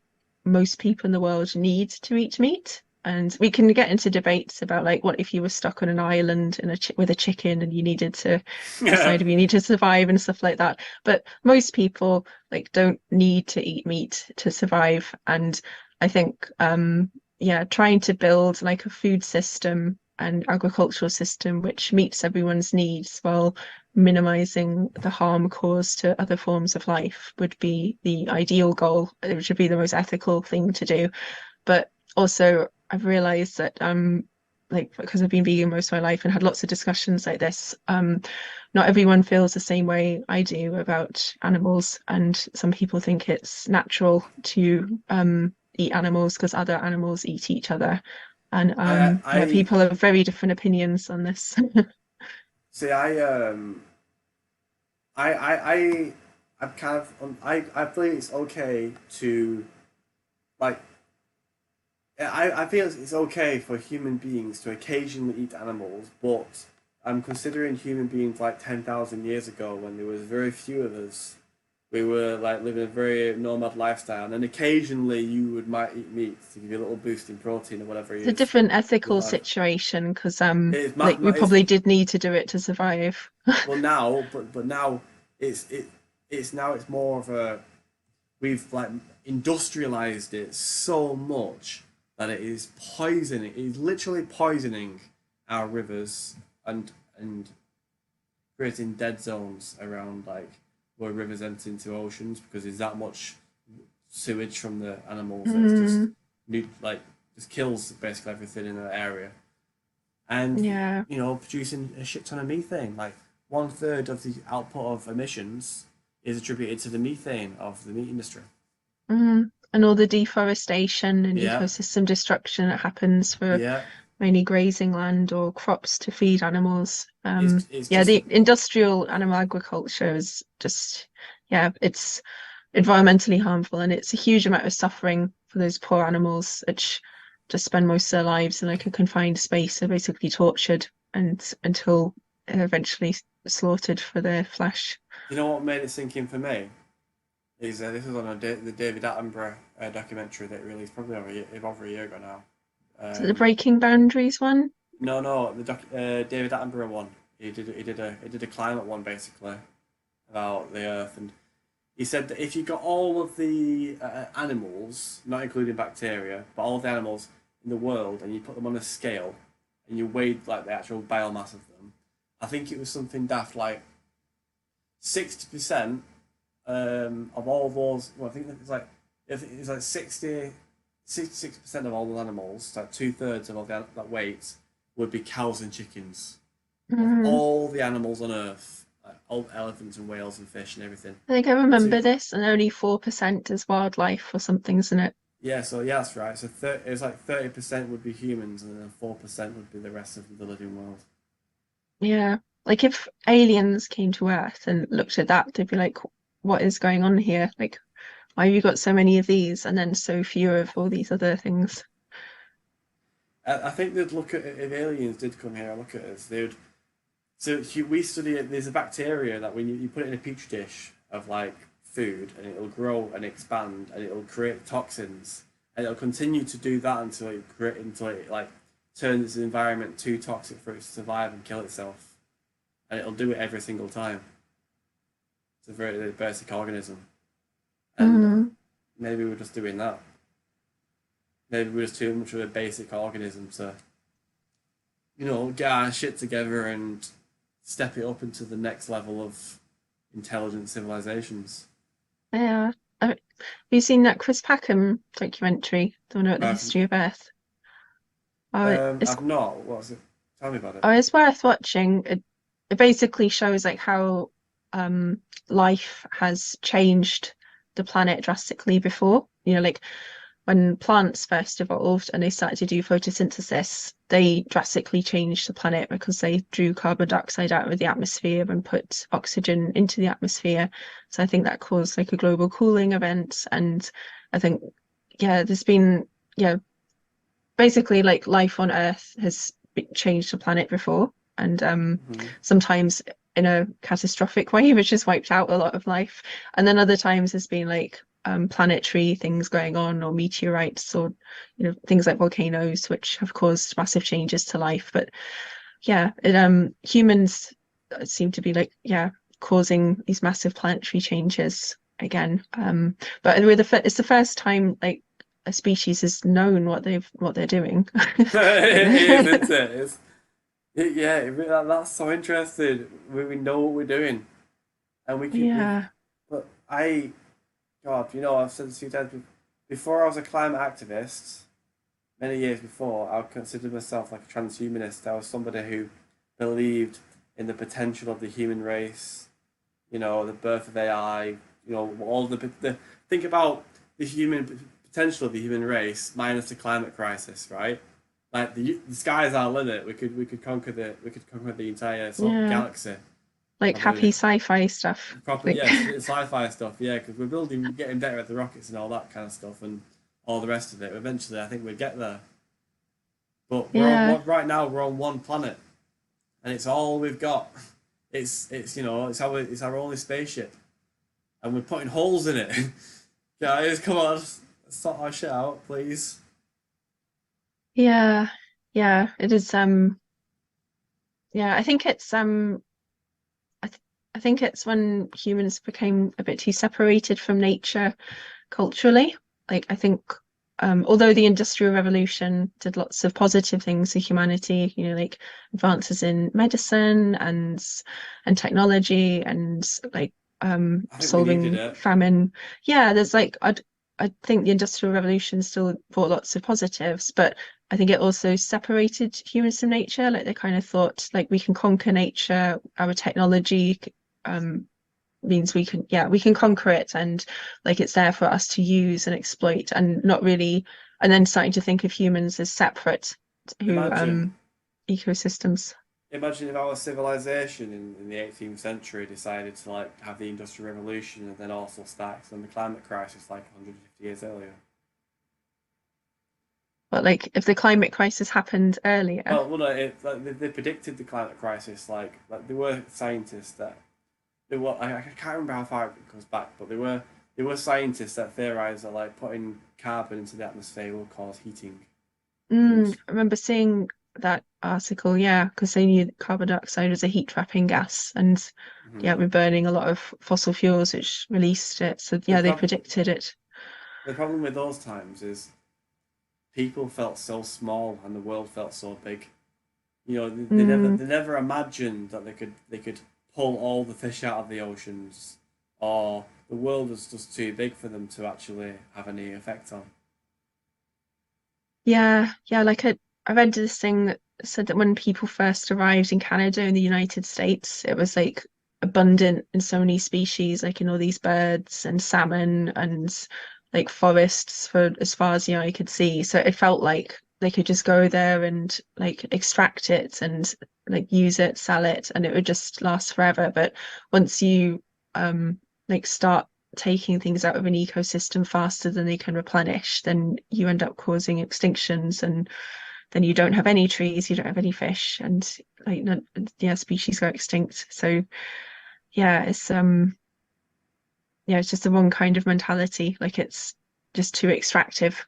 S2: most people in the world need to eat meat. And we can get into debates about like what if you were stuck on an island with a chicken and you needed to
S1: Yeah,
S2: decide if you need to survive and stuff like that. But most people like don't need to eat meat to survive. And I think yeah, trying to build like a food system and agricultural system which meets everyone's needs while minimizing the harm caused to other forms of life would be the ideal goal. It should be the most ethical thing to do. But also I've realized that like because I've been vegan most of my life and had lots of discussions like this, not everyone feels the same way I do about animals, and some people think it's natural to eat animals because other animals eat each other. And
S1: I
S2: yeah,
S1: I
S2: people have very different opinions on this.
S1: see. I'm kind of I believe it's okay to like I feel it's okay for human beings to occasionally eat animals, but I'm considering human beings like 10,000 years ago when there was very few of us. We were like living a very nomad lifestyle, and then occasionally you might eat meat to give you a little boost in protein or whatever it
S2: It's a
S1: is
S2: different
S1: you
S2: ethical
S1: have.
S2: situation because
S1: It's
S2: like we
S1: it's
S2: probably did need to do it to survive.
S1: well now, but now it's it's more of a we've like industrialized it so much that it is poisoning. It is literally poisoning our rivers and creating dead zones around like where rivers enter into oceans because there's that much sewage from the animals that it's just
S2: Mm,
S1: like just kills basically everything in that area. And
S2: yeah.
S1: producing a shit ton of methane. Like 1/3 of the output of emissions is attributed to the methane of the meat industry.
S2: And all the deforestation and
S1: Yeah,
S2: ecosystem destruction that happens for
S1: yeah.
S2: mainly grazing land or crops to feed animals.
S1: It's
S2: Yeah,
S1: just
S2: the industrial animal agriculture is just, yeah, it's environmentally harmful, and it's a huge amount of suffering for those poor animals which just spend most of their lives in like a confined space. They're basically tortured and until they're eventually slaughtered for their flesh.
S1: you know what made it sink in for me This was on the David Attenborough documentary that released probably over a year ago now.
S2: Is it the
S1: Um,
S2: Breaking Boundaries one?
S1: no, David Attenborough one. He did a climate one basically about the Earth, and he said that if you got all of the animals, not including bacteria, but all of the animals in the world, and you put them on a scale, and you weighed like the actual biomass of them, I think it was something daft like 60% of all those. Well, I think it's like 66% of all the animals, like two-thirds of all that weight, would be cows and chickens. Of
S2: Mm.
S1: all the animals on Earth, like all elephants and whales and fish and everything.
S2: I think I
S1: So
S2: remember this, and only 4% is wildlife or something, isn't it?
S1: yeah, that's right. So it was like 30% would be humans, and then 4% would be the rest of the living world.
S2: Yeah. Like if aliens came to Earth and looked at that, they'd be like, what is going on here? Like, why have you got so many of these and then so few of all these other things?
S1: I think they'd look at if aliens did come here and look at us, they would. So we study it. There's a bacteria that when you put it in a petri dish of like food, and it'll grow and expand, and it'll create toxins, and it'll continue to do that until it like turns its environment too toxic for it to survive and kill itself, and it'll do it every single time. It's a very basic organism, and
S2: Mm.
S1: maybe we're just doing that. Maybe we're just too much of a basic organism to get our shit together and step it up into the next level of intelligent civilizations.
S2: Yeah. Have you seen that Chris Packham documentary, the one about the
S1: I've
S2: history of Earth? Oh, it's
S1: I've not. What's it? Tell me about it.
S2: oh, it's worth watching. It basically shows like how um life has changed the planet drastically before. Like when plants first evolved and they started to do photosynthesis, they drastically changed the planet because they drew carbon dioxide out of the atmosphere and put oxygen into the atmosphere. So I think that caused like a global cooling event. And I think, yeah, there's been, yeah, basically like life on Earth has changed the planet before. And
S1: Hmm.
S2: sometimes in a catastrophic way, which has wiped out a lot of life. And then other times there's been like planetary things going on or meteorites or things like volcanoes which have caused massive changes to life. But yeah, humans seem to be like causing these massive planetary changes again. But it's the first time like a species has known what they're doing.
S1: It is,
S2: Like,
S1: isn't it? Yeah, that's so interesting. We know what we're doing, and
S2: yeah.
S1: but God, I've said this a few times. Before I was a climate activist, many years before, I would consider myself like a transhumanist. I was somebody who believed in the potential of the human race, the birth of AI, all the think about the human potential of the human race minus the climate crisis, right? Like the sky's our limit. We could conquer the entire sort of
S2: Yeah,
S1: galaxy.
S2: like
S1: I
S2: happy
S1: believe.
S2: sci-fi stuff.
S1: Proper,
S2: Like,
S1: yes, sci-fi stuff, yeah, because getting better at the rockets and all that kind of stuff, and all the rest of it. Eventually, I think we'd get there. But
S2: yeah,
S1: right now we're on one planet, and it's all we've got. It's our only spaceship, and we're putting holes in it. Guys, come on, sort our shit out, please.
S2: yeah, yeah. It is. Yeah. I, th I think it's when humans became a bit too separated from nature culturally. Like, I think, although the Industrial Revolution did lots of positive things for humanity, like advances in medicine and technology and like
S1: I think we needed
S2: solving
S1: it.
S2: famine. Yeah, I think the Industrial Revolution still brought lots of positives, but I think it also separated humans from nature. Like they kind of thought like we can conquer nature, our technology um means we can conquer it and like it's there for us to use and exploit and not really and then starting to think of humans as separate to
S1: Imagine,
S2: ecosystems.
S1: imagine if our civilization in the 18th century decided to like have the Industrial Revolution and then also start on the climate crisis like 150 years earlier.
S2: But like if the climate crisis happened earlier.
S1: Well, no, like, they predicted the climate crisis. Like there were scientists that they were. I can't remember how far it goes back, but they were there were scientists that theorized that like putting carbon into the atmosphere will cause heating. And
S2: I remember seeing that article, yeah, because they knew that carbon dioxide was a heat trapping gas, and
S1: mhm.
S2: yeah, we're burning a lot of fossil fuels, which released it. So
S1: the
S2: yeah, they
S1: prob-
S2: predicted it.
S1: the problem with those times is people felt so small and the world felt so big. You know,
S2: Mm,
S1: they never imagined that they could pull all the fish out of the oceans, or the world was just too big for them to actually have any effect on.
S2: yeah, yeah, I read this thing that said that when people first arrived in Canada in the United States, it was like abundant in so many species, like in all these birds and salmon and like forests for as far as the eye could see. So it felt like they could just go there and like extract it and like use it, sell it, and it would just last forever. But once you like start taking things out of an ecosystem faster than they can replenish, then you end up causing extinctions, and then you don't have any trees, you don't have any fish, and like yeah, species go extinct. So yeah, it's just the wrong kind of mentality. Like it's just too extractive.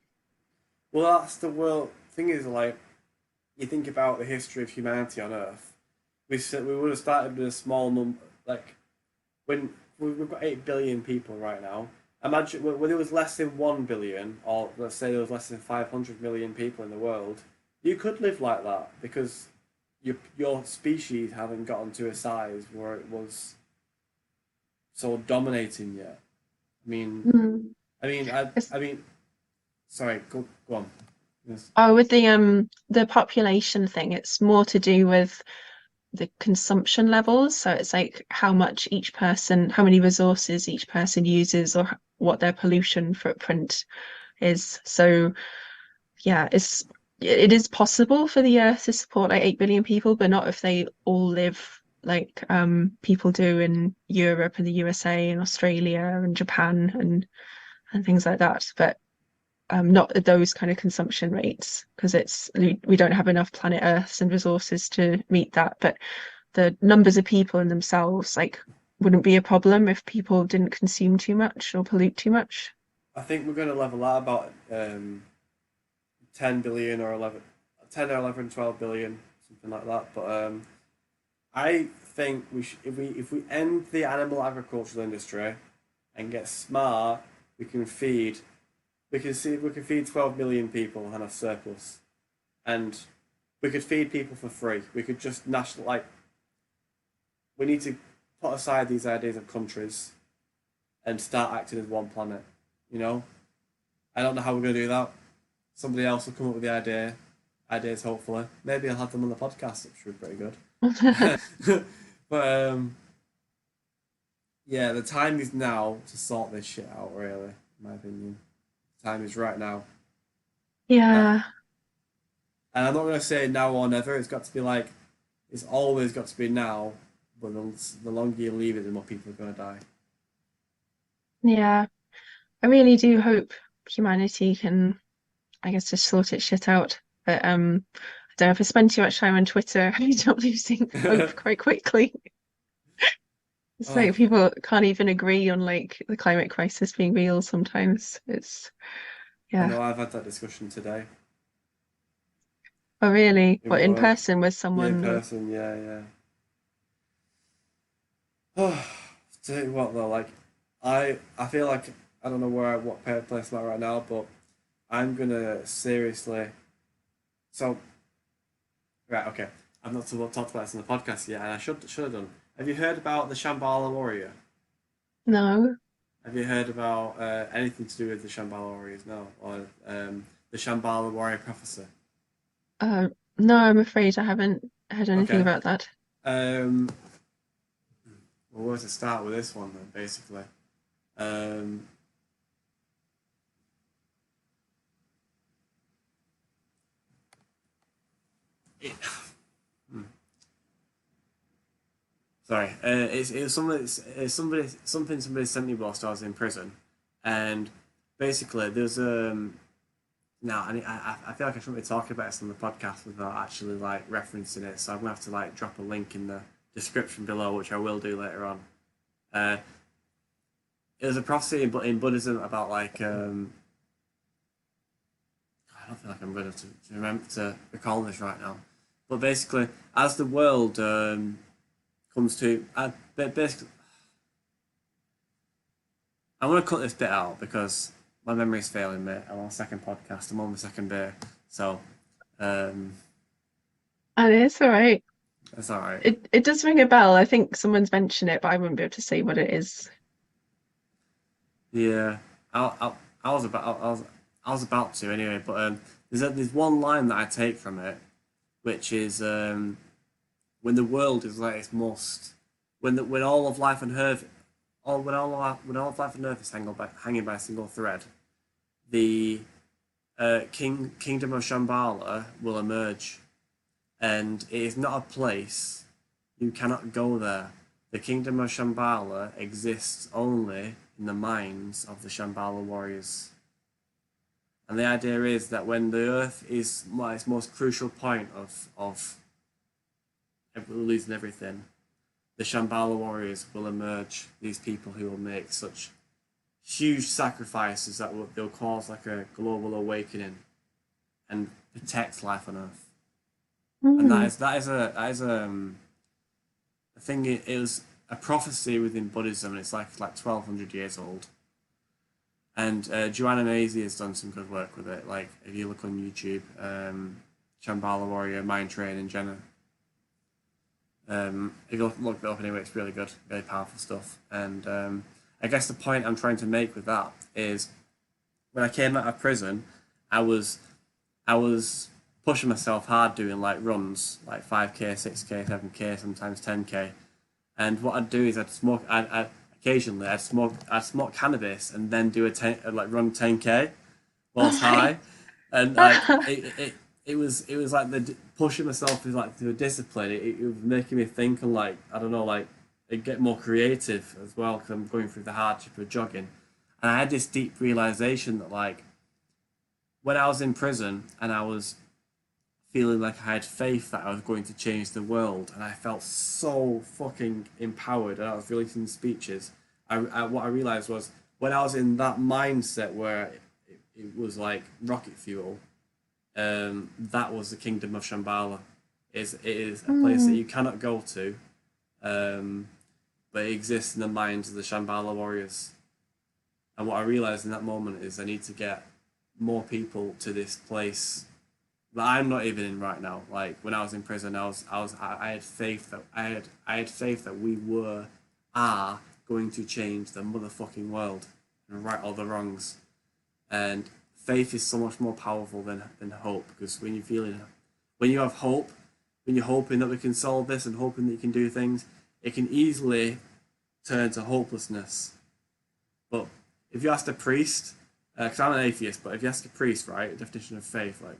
S1: Well, that's the world thing is like you think about the history of humanity on Earth. We would have started with a small number, like when we've got 8 billion people right now. Imagine when there was less than 1 billion, or let's say there was less than 500 million people in the world. You could live like that because your species haven't gotten to a size where it was so dominating yet. I mean,
S2: Mm.
S1: I mean, sorry, go on. Yes.
S2: Oh, with the population thing, it's more to do with the consumption levels. So it's like how much each person, how many resources each person uses, or what their pollution footprint is. So yeah, it is possible for the Earth to support like 8 billion people, but not if they all live like people do in Europe and the USA and Australia and Japan and things like that. But not at those kind of consumption rates because we don't have enough planet Earths and resources to meet that. But the numbers of people in themselves like wouldn't be a problem if people didn't consume too much or pollute too much.
S1: I think we're going to level out about 10 billion or 11, 10 or 11, 12 billion, something like that. But I think we should, if we end the animal agricultural industry and get smart, we can feed we can feed 12 million people and have surplus, and we could feed people for free. We could just national like we need to put aside these ideas of countries and start acting as one planet. You know, I don't know how we're going to do that. Somebody else will come up with the ideas hopefully. Maybe I'll have them on the podcast, which would be pretty good. But yeah, the time is now to sort this shit out. Really, in my opinion, the time is right now. Uh,
S2: Yeah,
S1: and I'm not gonna say now or never. It's got to be like it's always got to be now. But the longer you leave it, the more people are gonna die.
S2: yeah. I really do hope humanity can, I guess, just sort its shit out. But I don't know if I spend too much time on Twitter, I end up losing hope quite quickly. It's
S1: Oh,
S2: like people can't even agree on like the climate crisis being real sometimes. It's
S1: I
S2: yeah.
S1: know. I've had that discussion today
S2: Oh really?
S1: in
S2: What, in
S1: work.
S2: person with
S1: Yeah, in
S2: someone or
S1: person. Yeah, yeah. Oh, tell you what though, like I feel like I don't know what place I'm at right now, but I'm gonna seriously. So right, okay, I've not talked about this in the podcast yet, and I should have done. Have you heard about the Shambhala warrior?
S2: no?
S1: Have you heard about anything to do with the Shambhala warriors? No, or the Shambhala warrior prophecy?
S2: Uh no, I'm afraid I haven't heard anything
S1: Okay.
S2: about that.
S1: Um, well, where to start with this one then? Basically, um, it, sorry, it's somebody somebody sent me whilst I was in prison, and basically there's no, I feel like I shouldn't be talking about this on the podcast without actually like referencing it, so I'm gonna have to like drop a link in the description below, which I will do later on. Uh, it was a prophecy in Buddhism about like I don't feel like I'm going to remember to recall this right now, but basically, as the world comes to, basically, I'm going to cut this bit out because my memory is failing me. I'm on a second podcast. I'm on the second beer, so um,
S2: And it's all right.
S1: that's all right.
S2: It does ring a bell. I think someone's mentioned it, but I wouldn't be able to say what it is.
S1: Yeah, I was about I was about to anyway, but there's one line that I take from it, which is when the world is like its most when all of life on earth when all of life on earth is hanging by a single thread, the kingdom of Shambhala will emerge, and it is not a place. You cannot go there. The kingdom of Shambhala exists only in the minds of the Shambhala warriors. And the idea is that when the earth is at its most crucial point of losing everything, the Shambhala warriors will emerge. These people who will make such huge sacrifices that they'll cause like a global awakening and protect life on Earth. And
S2: Mm.
S1: that is a thing. It was a prophecy within Buddhism, and it's like 1200 years old. And Joanna Maisie has done some good work with it. Like if you look on YouTube, Shambhala Warrior Mind Training Jenna. If you look it up anyway, it's really good, really powerful stuff. And I guess the point I'm trying to make with that is when I came out of prison, I was I was pushing myself hard doing like runs, like 5K, 6K, 7K, sometimes 10K. And what I'd do is I'd occasionally I'd smoke cannabis and then do like run 10K whilst
S2: Right.
S1: high, and like it was like the pushing myself is like to a discipline. It was making me think and like I don't know like it get more creative as well because I'm going through the hardship of jogging, and I had this deep realization that like when I was in prison and I was feeling like I had faith that I was going to change the world, and I felt so fucking empowered. And I was releasing speeches. What I realized was when I was in that mindset where it was like rocket fuel. That was the kingdom of Shambhala. It is a place that
S2: Mm.
S1: you cannot go to, um, but it exists in the minds of the Shambhala warriors. And what I realized in that moment is I need to get more people to this place that I'm not even in right now. Like when I was in prison, I had faith that I had faith that we are going to change the motherfucking world and right all the wrongs. And faith is so much more powerful than hope because when you have hope, when you're hoping that we can solve this and hoping that you can do things, it can easily turn to hopelessness. But if you ask a priest, because I'm an atheist, but if you ask a priest, right, a definition of faith, like,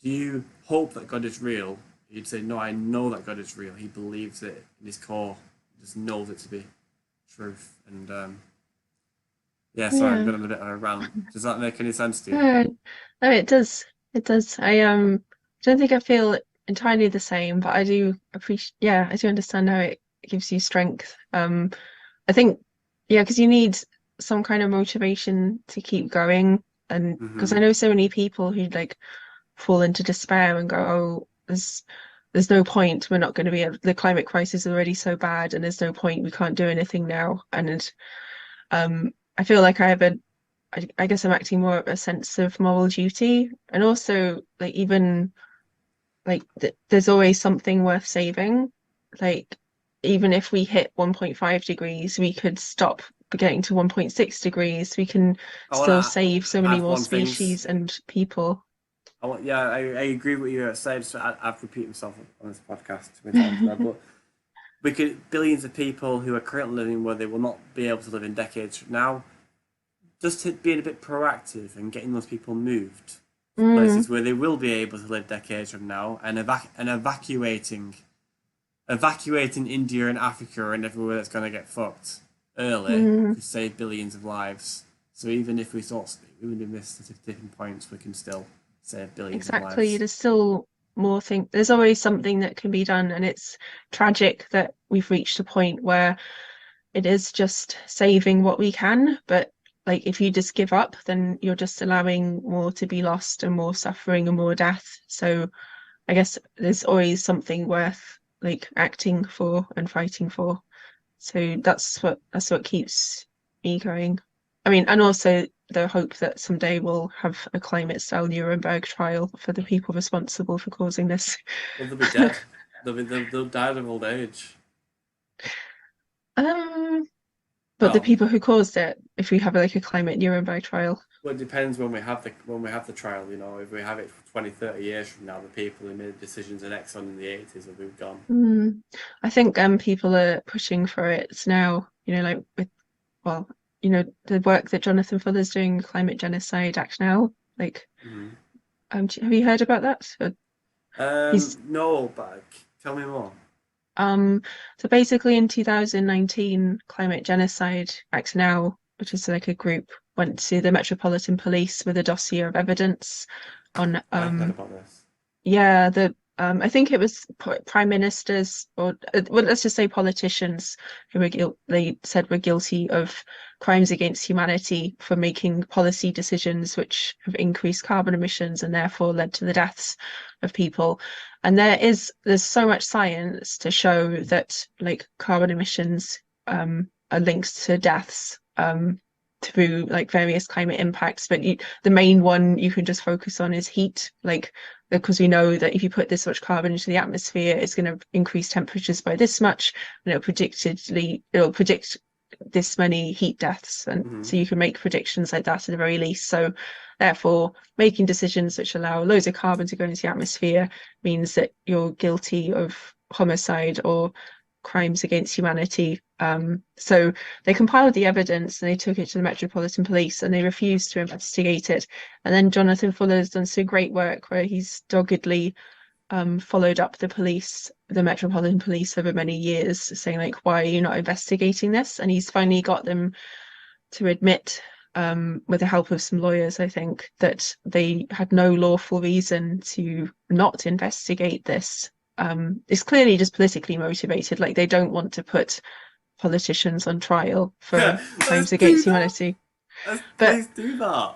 S1: do you hope that God is real? He'd say, no, I know that God is real. He believes it in his core. He just knows it to be truth. And yeah, sorry, I'm
S2: Yeah.
S1: going on a bit of a rant. Does that make any sense to you?
S2: No, no, it does. It does. I don't think I feel entirely the same, but I do appreciate, yeah, I do understand how it gives you strength. I think, yeah, because you need some kind of motivation to keep going. And because I
S1: Mm-hmm.
S2: know so many people who like fall into despair and go, oh, there's no point. We're not going to be able, the climate crisis is already so bad, and there's no point. We can't do anything now. And I feel like I have I guess I'm acting more of a sense of moral duty, and also like even like there's always something worth saving. Like even if we hit 1.5 degrees, we could stop getting to 1.6 degrees. We can
S1: I want
S2: still
S1: to
S2: save so many
S1: add
S2: more
S1: one thing.
S2: species and people.
S1: Yeah, I agree with you saying. So I've repeated myself on this podcast too many times now, but we could billions of people who are currently living where they will not be able to live in decades from now. Just to being a bit proactive and getting those people moved to
S2: Mm,
S1: places where they will be able to live decades from now, and evacuating India and Africa and everywhere that's going to get fucked early
S2: mm,
S1: could save billions of lives. So even if we miss the tipping points, we can still save billions of
S2: exactly.
S1: lives.
S2: There's still more thing. There's always something that can be done, and it's tragic that we've reached a point where it is just saving what we can, but like if you just give up, then you're just allowing more to be lost and more suffering and more death. So I guess there's always something worth like acting for and fighting for. So that's what keeps me going. I mean, and also the hope that someday we'll have a climate-style Nuremberg trial for the people responsible for causing this.
S1: Well, they'll be dead. They'll die of old age.
S2: Um, but the
S1: Well,
S2: people who caused it, if we have like a climate Nuremberg trial.
S1: well, it depends when we have the trial. You know, if we have it 20, 30 years from now, the people who made decisions in Exxon in the 80s will be gone.
S2: I think people are pushing for it now, like with well, the work that Jonathan Fuller's doing, Climate Genocide Act Now. Like,
S1: Mm.
S2: have you heard about that? He's
S1: No, but tell me more.
S2: um so basically in 2019, Climate Genocide Act Now, which is like a group, went to the Metropolitan Police with a dossier of evidence on
S1: I heard about this.
S2: yeah, the I think it was prime ministers or well, let's just say politicians who they said were guilty of crimes against humanity for making policy decisions which have increased carbon emissions and therefore led to the deaths of people. And there's so much science to show that like carbon emissions are linked to deaths through like various climate impacts, but the main one you can just focus on is heat, like because we know that if you put this much carbon into the atmosphere, it's going to increase temperatures by this much, and it'll predict this many heat deaths, and
S1: Hmm.
S2: so you can make predictions like that at the very least. So, therefore, making decisions which allow loads of carbon to go into the atmosphere means that you're guilty of homicide or crimes against humanity. So they compiled the evidence and they took it to the Metropolitan Police and they refused to investigate it. And then Jonathan Fuller's done some great work where he's doggedly followed up the Metropolitan Police over many years, saying like, why are you not investigating this? And he's finally got them to admit, with the help of some lawyers, I think, that they had no lawful reason to not investigate this. It's clearly just politically motivated, like they don't want to put politicians on trial for
S1: Let's
S2: crimes
S1: do
S2: against
S1: that.
S2: humanity.
S1: Let's
S2: But
S1: please do that.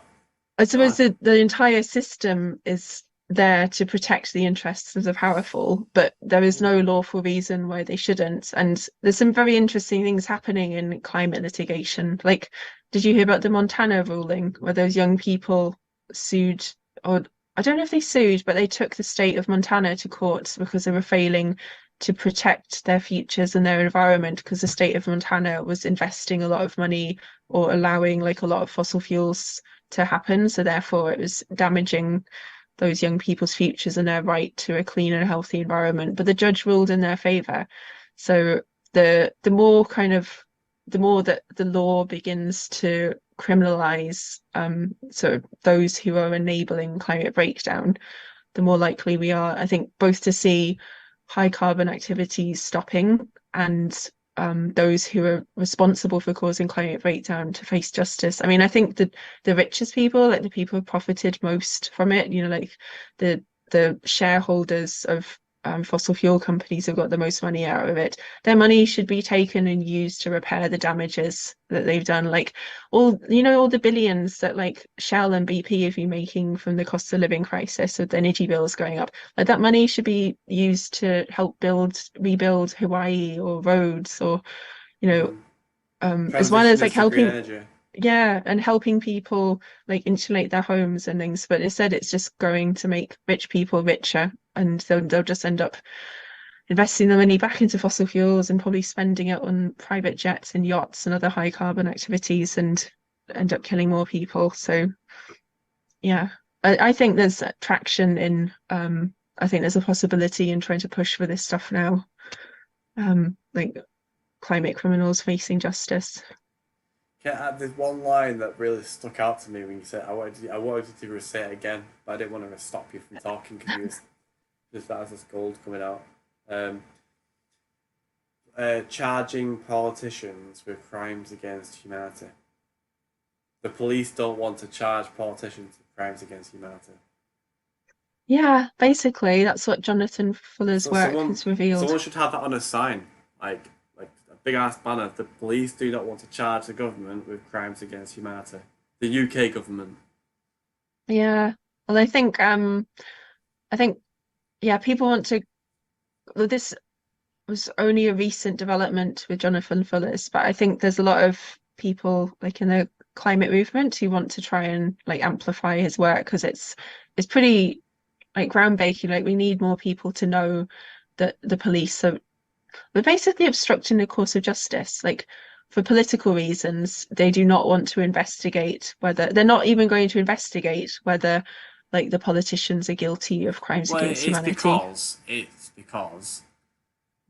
S2: I suppose
S1: God.
S2: the entire system is there to protect the interests of the powerful, but there is no lawful reason why they shouldn't. And there's some very interesting things happening in climate litigation. Like, did you hear about the Montana ruling where those young people sued, or I don't know if they sued, but they took the state of Montana to court because they were failing to protect their futures and their environment because the state of Montana was investing a lot of money or allowing like a lot of fossil fuels to happen. So therefore, it was damaging those young people's futures and their right to a clean and healthy environment. But the judge ruled in their favor. So the more that the law begins to criminalize so those who are enabling climate breakdown, the more likely we are, I think, both to see high carbon activities stopping and those who are responsible for causing climate breakdown to face justice. I mean, I think the richest people, like the people who profited most from it, like the the shareholders of fossil fuel companies have got the most money out of it. Their money should be taken and used to repair the damages that they've done. Like all the billions that like Shell and BP have been making from the cost of living crisis with the energy bills going up. Like that money should be used to help rebuild Hawaii or roads or, you know,
S1: Mm.
S2: as well
S1: Transition
S2: as like
S1: us to green
S2: helping,
S1: energy.
S2: yeah, and helping people like insulate their homes and things. But instead, it's just going to make rich people richer, and they'll just end up investing the money back into fossil fuels and probably spending it on private jets and yachts and other high carbon activities and end up killing more people. So yeah, I think there's traction in I think there's a possibility in trying to push for this stuff now. Like climate criminals facing justice.
S1: There's one line that really stuck out to me when you said I wanted you to say it again, but I didn't want to stop you from talking because you was just that was this gold coming out. Um, Charging politicians with crimes against humanity. The police don't want to charge politicians with crimes against humanity.
S2: Yeah, basically that's what Jonathan Fuller's
S1: So
S2: work has revealed.
S1: someone should have that on a sign, like like big ass banner. The police do not want to charge the government with crimes against humanity. The UK government.
S2: Yeah. Well, I think yeah, people want to well, this was only a recent development with Jonathan Fuller's, but I think there's a lot of people like in the climate movement who want to try and like amplify his work because it's pretty like groundbreaking. Like we need more people to know that the police are we're basically obstructing the course of justice. Like for political reasons, they do not want to investigate whether they're not even going to investigate whether like the politicians are guilty of crimes
S1: Well,
S2: against humanity.
S1: it's because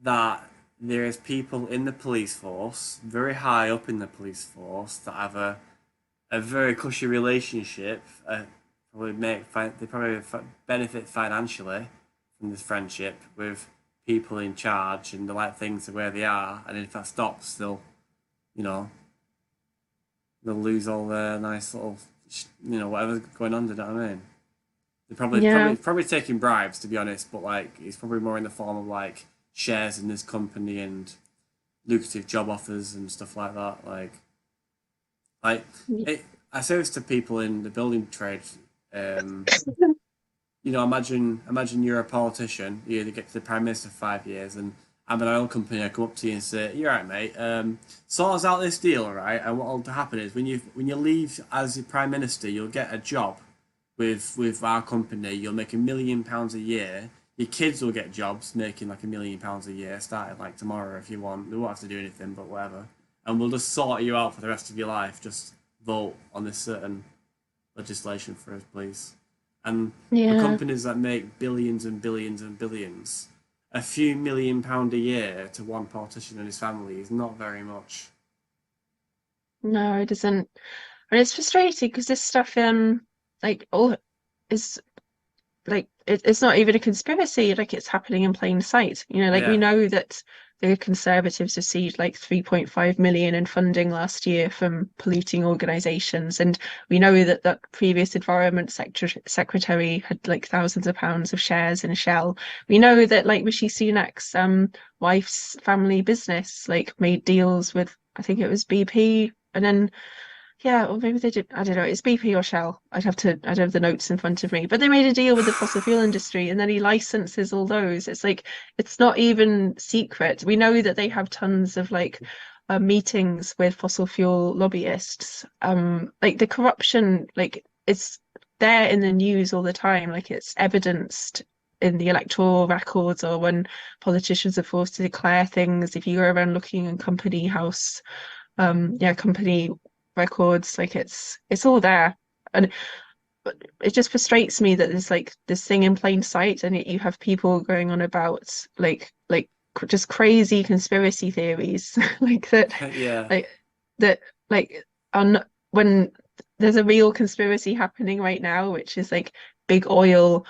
S1: that there is people in the police force, very high up in the police force, that have a very cushy relationship. Probably they probably benefit financially from this friendship with people in charge, and they like things the way they are. And if that stops, you know, they'll lose all their nice little, whatever's going on. Do you know what I mean? They're
S2: Yeah,
S1: probably taking bribes, to be honest. But like, it's probably more in the form of like shares in this company and lucrative job offers and stuff like that. Like I say this to people in the building trade. Um, imagine you're a politician. You get to the prime minister for 5 years, and I'm an oil company. I come up to you and say, "You're right, mate. Sort us out this deal, right? And what will happen is when you leave as the prime minister, you'll get a job with our company. You'll make £1 million a year. Your kids will get jobs making like £1 million a year, starting like tomorrow if you want. They won't have to do anything, but whatever. And we'll just sort you out for the rest of your life. Just vote on this certain legislation for us, please." And for
S2: yeah.
S1: companies that make billions and billions and billions, a few £1 million a year to one politician and his family is not very much.
S2: No, it doesn't. And it's frustrating because this stuff, like all is like it's not even a conspiracy. Like it's happening in plain sight. You know, like we
S1: Yeah,
S2: know that the Conservatives received like 3.5 million in funding last year from polluting organisations, and we know that that previous Environment Secretary had like thousands of pounds of shares in Shell. We know that like Rishi Sunak's wife's family business like made deals with I think it was BP, and then yeah, or maybe they did. I don't know. It's BP or Shell. I'd have the notes in front of me. But they made a deal with the fossil fuel industry and then he licenses all those. It's like, it's not even secret. We know that they have tons of like meetings with fossil fuel lobbyists. Like the corruption, like it's there in the news all the time. Like it's evidenced in the electoral records or when politicians are forced to declare things. If you go around looking in company house yeah company records like it's all there and it just frustrates me that there's like this thing in plain sight and yet you have people going on about just crazy conspiracy theories like that
S1: yeah,
S2: like that like on when there's a real conspiracy happening right now which is like big oil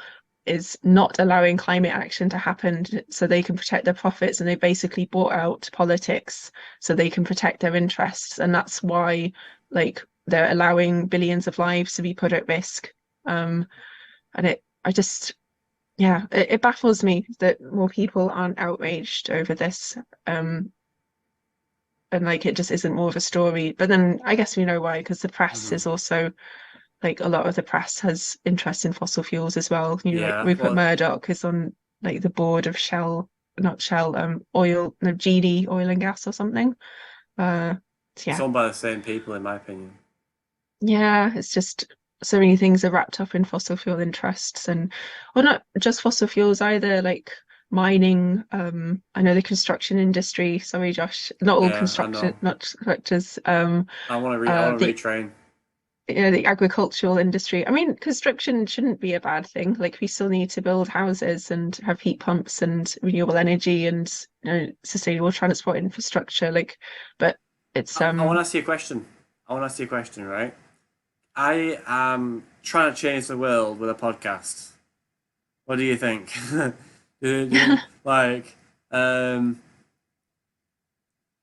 S2: is not allowing climate action to happen so they can protect their profits and they basically bought out politics so they can protect their interests and that's why like they're allowing billions of lives to be put at risk um and it I just yeah it baffles me that more people aren't outraged over this um and like it just isn't more of a story but then I guess we know why because the press
S1: mhm.
S2: is also like a lot of the press has interest in fossil fuels as well. You know, like
S1: Yeah.
S2: Rupert
S1: Well,
S2: Murdoch is on like the board of Shell, not Shell, oil, no, GD oil and gas or something. So
S1: it's
S2: yeah,
S1: owned by the same people, in my opinion.
S2: yeah, it's just so many things are wrapped up in fossil fuel interests and well not just fossil fuels either, like mining, I know the construction industry, sorry Josh, not all
S1: Yeah, I
S2: construction,
S1: know.
S2: not constructors,
S1: I want to
S2: the
S1: retrain.
S2: you know, the agricultural industry. I mean, construction shouldn't be a bad thing. Like we still need to build houses and have heat pumps and renewable energy and sustainable transport infrastructure. Like, but it's
S1: I want to ask you a question. I want to ask you a question, right? I am trying to change the world with a podcast. What do you think? Like, um,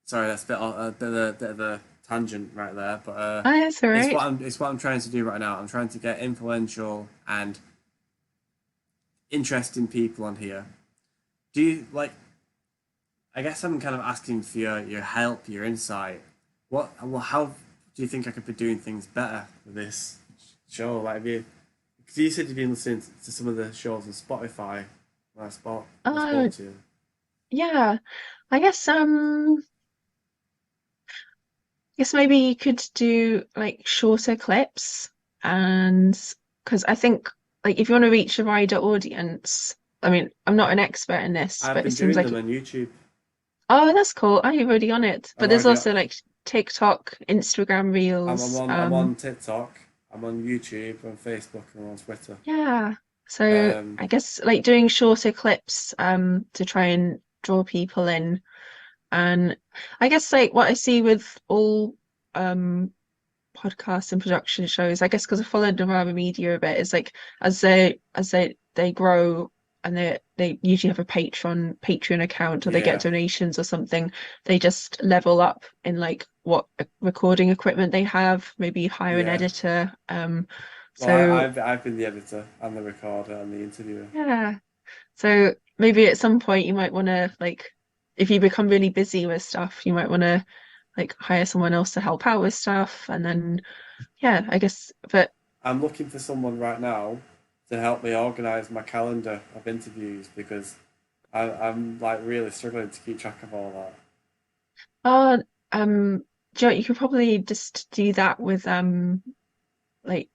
S1: sorry, that's bit of a tangent right there, but
S2: that's all right.
S1: it's what I'm trying to do right now. I'm trying to get influential and interesting people on here. Do you like? I guess I'm kind of asking for your help, your insight. How do you think I could be doing things better with this show? Like, have you, because you said you've been listening to some of the shows on Spotify when I spoke
S2: Oh,
S1: to you.
S2: yeah. I guess maybe you could do like shorter clips, and because I think like if you want to reach a wider audience, I mean, I'm not an expert in this,
S1: I've
S2: but it
S1: been
S2: seems
S1: doing
S2: like
S1: them on YouTube.
S2: oh, that's cool. Oh, you're already on it.
S1: I've
S2: But there's
S1: already
S2: also like TikTok, Instagram
S1: I'm
S2: Reels.
S1: I'm on TikTok, I'm on YouTube, on Facebook, and I'm on Twitter.
S2: Yeah. So
S1: Um,
S2: I guess like doing shorter clips to try and draw people in. And I guess like what I see with all podcasts and production shows, I guess because I followed Norama Media a bit, is like as they grow and they usually have a Patreon account or they get
S1: yeah,
S2: donations or something, they just level up in like what recording equipment they have, maybe hire an
S1: yeah.
S2: editor.
S1: Well,
S2: So
S1: I've been the editor and the recorder and the interviewer.
S2: yeah. So maybe at some point you might want to like if you become really busy with stuff, you might want to like hire someone else to help out with stuff and then yeah, I guess but
S1: I'm looking for someone right now to help me organise my calendar of interviews because I'm like really struggling to keep track of all that.
S2: uh Joe, you could probably just do that with like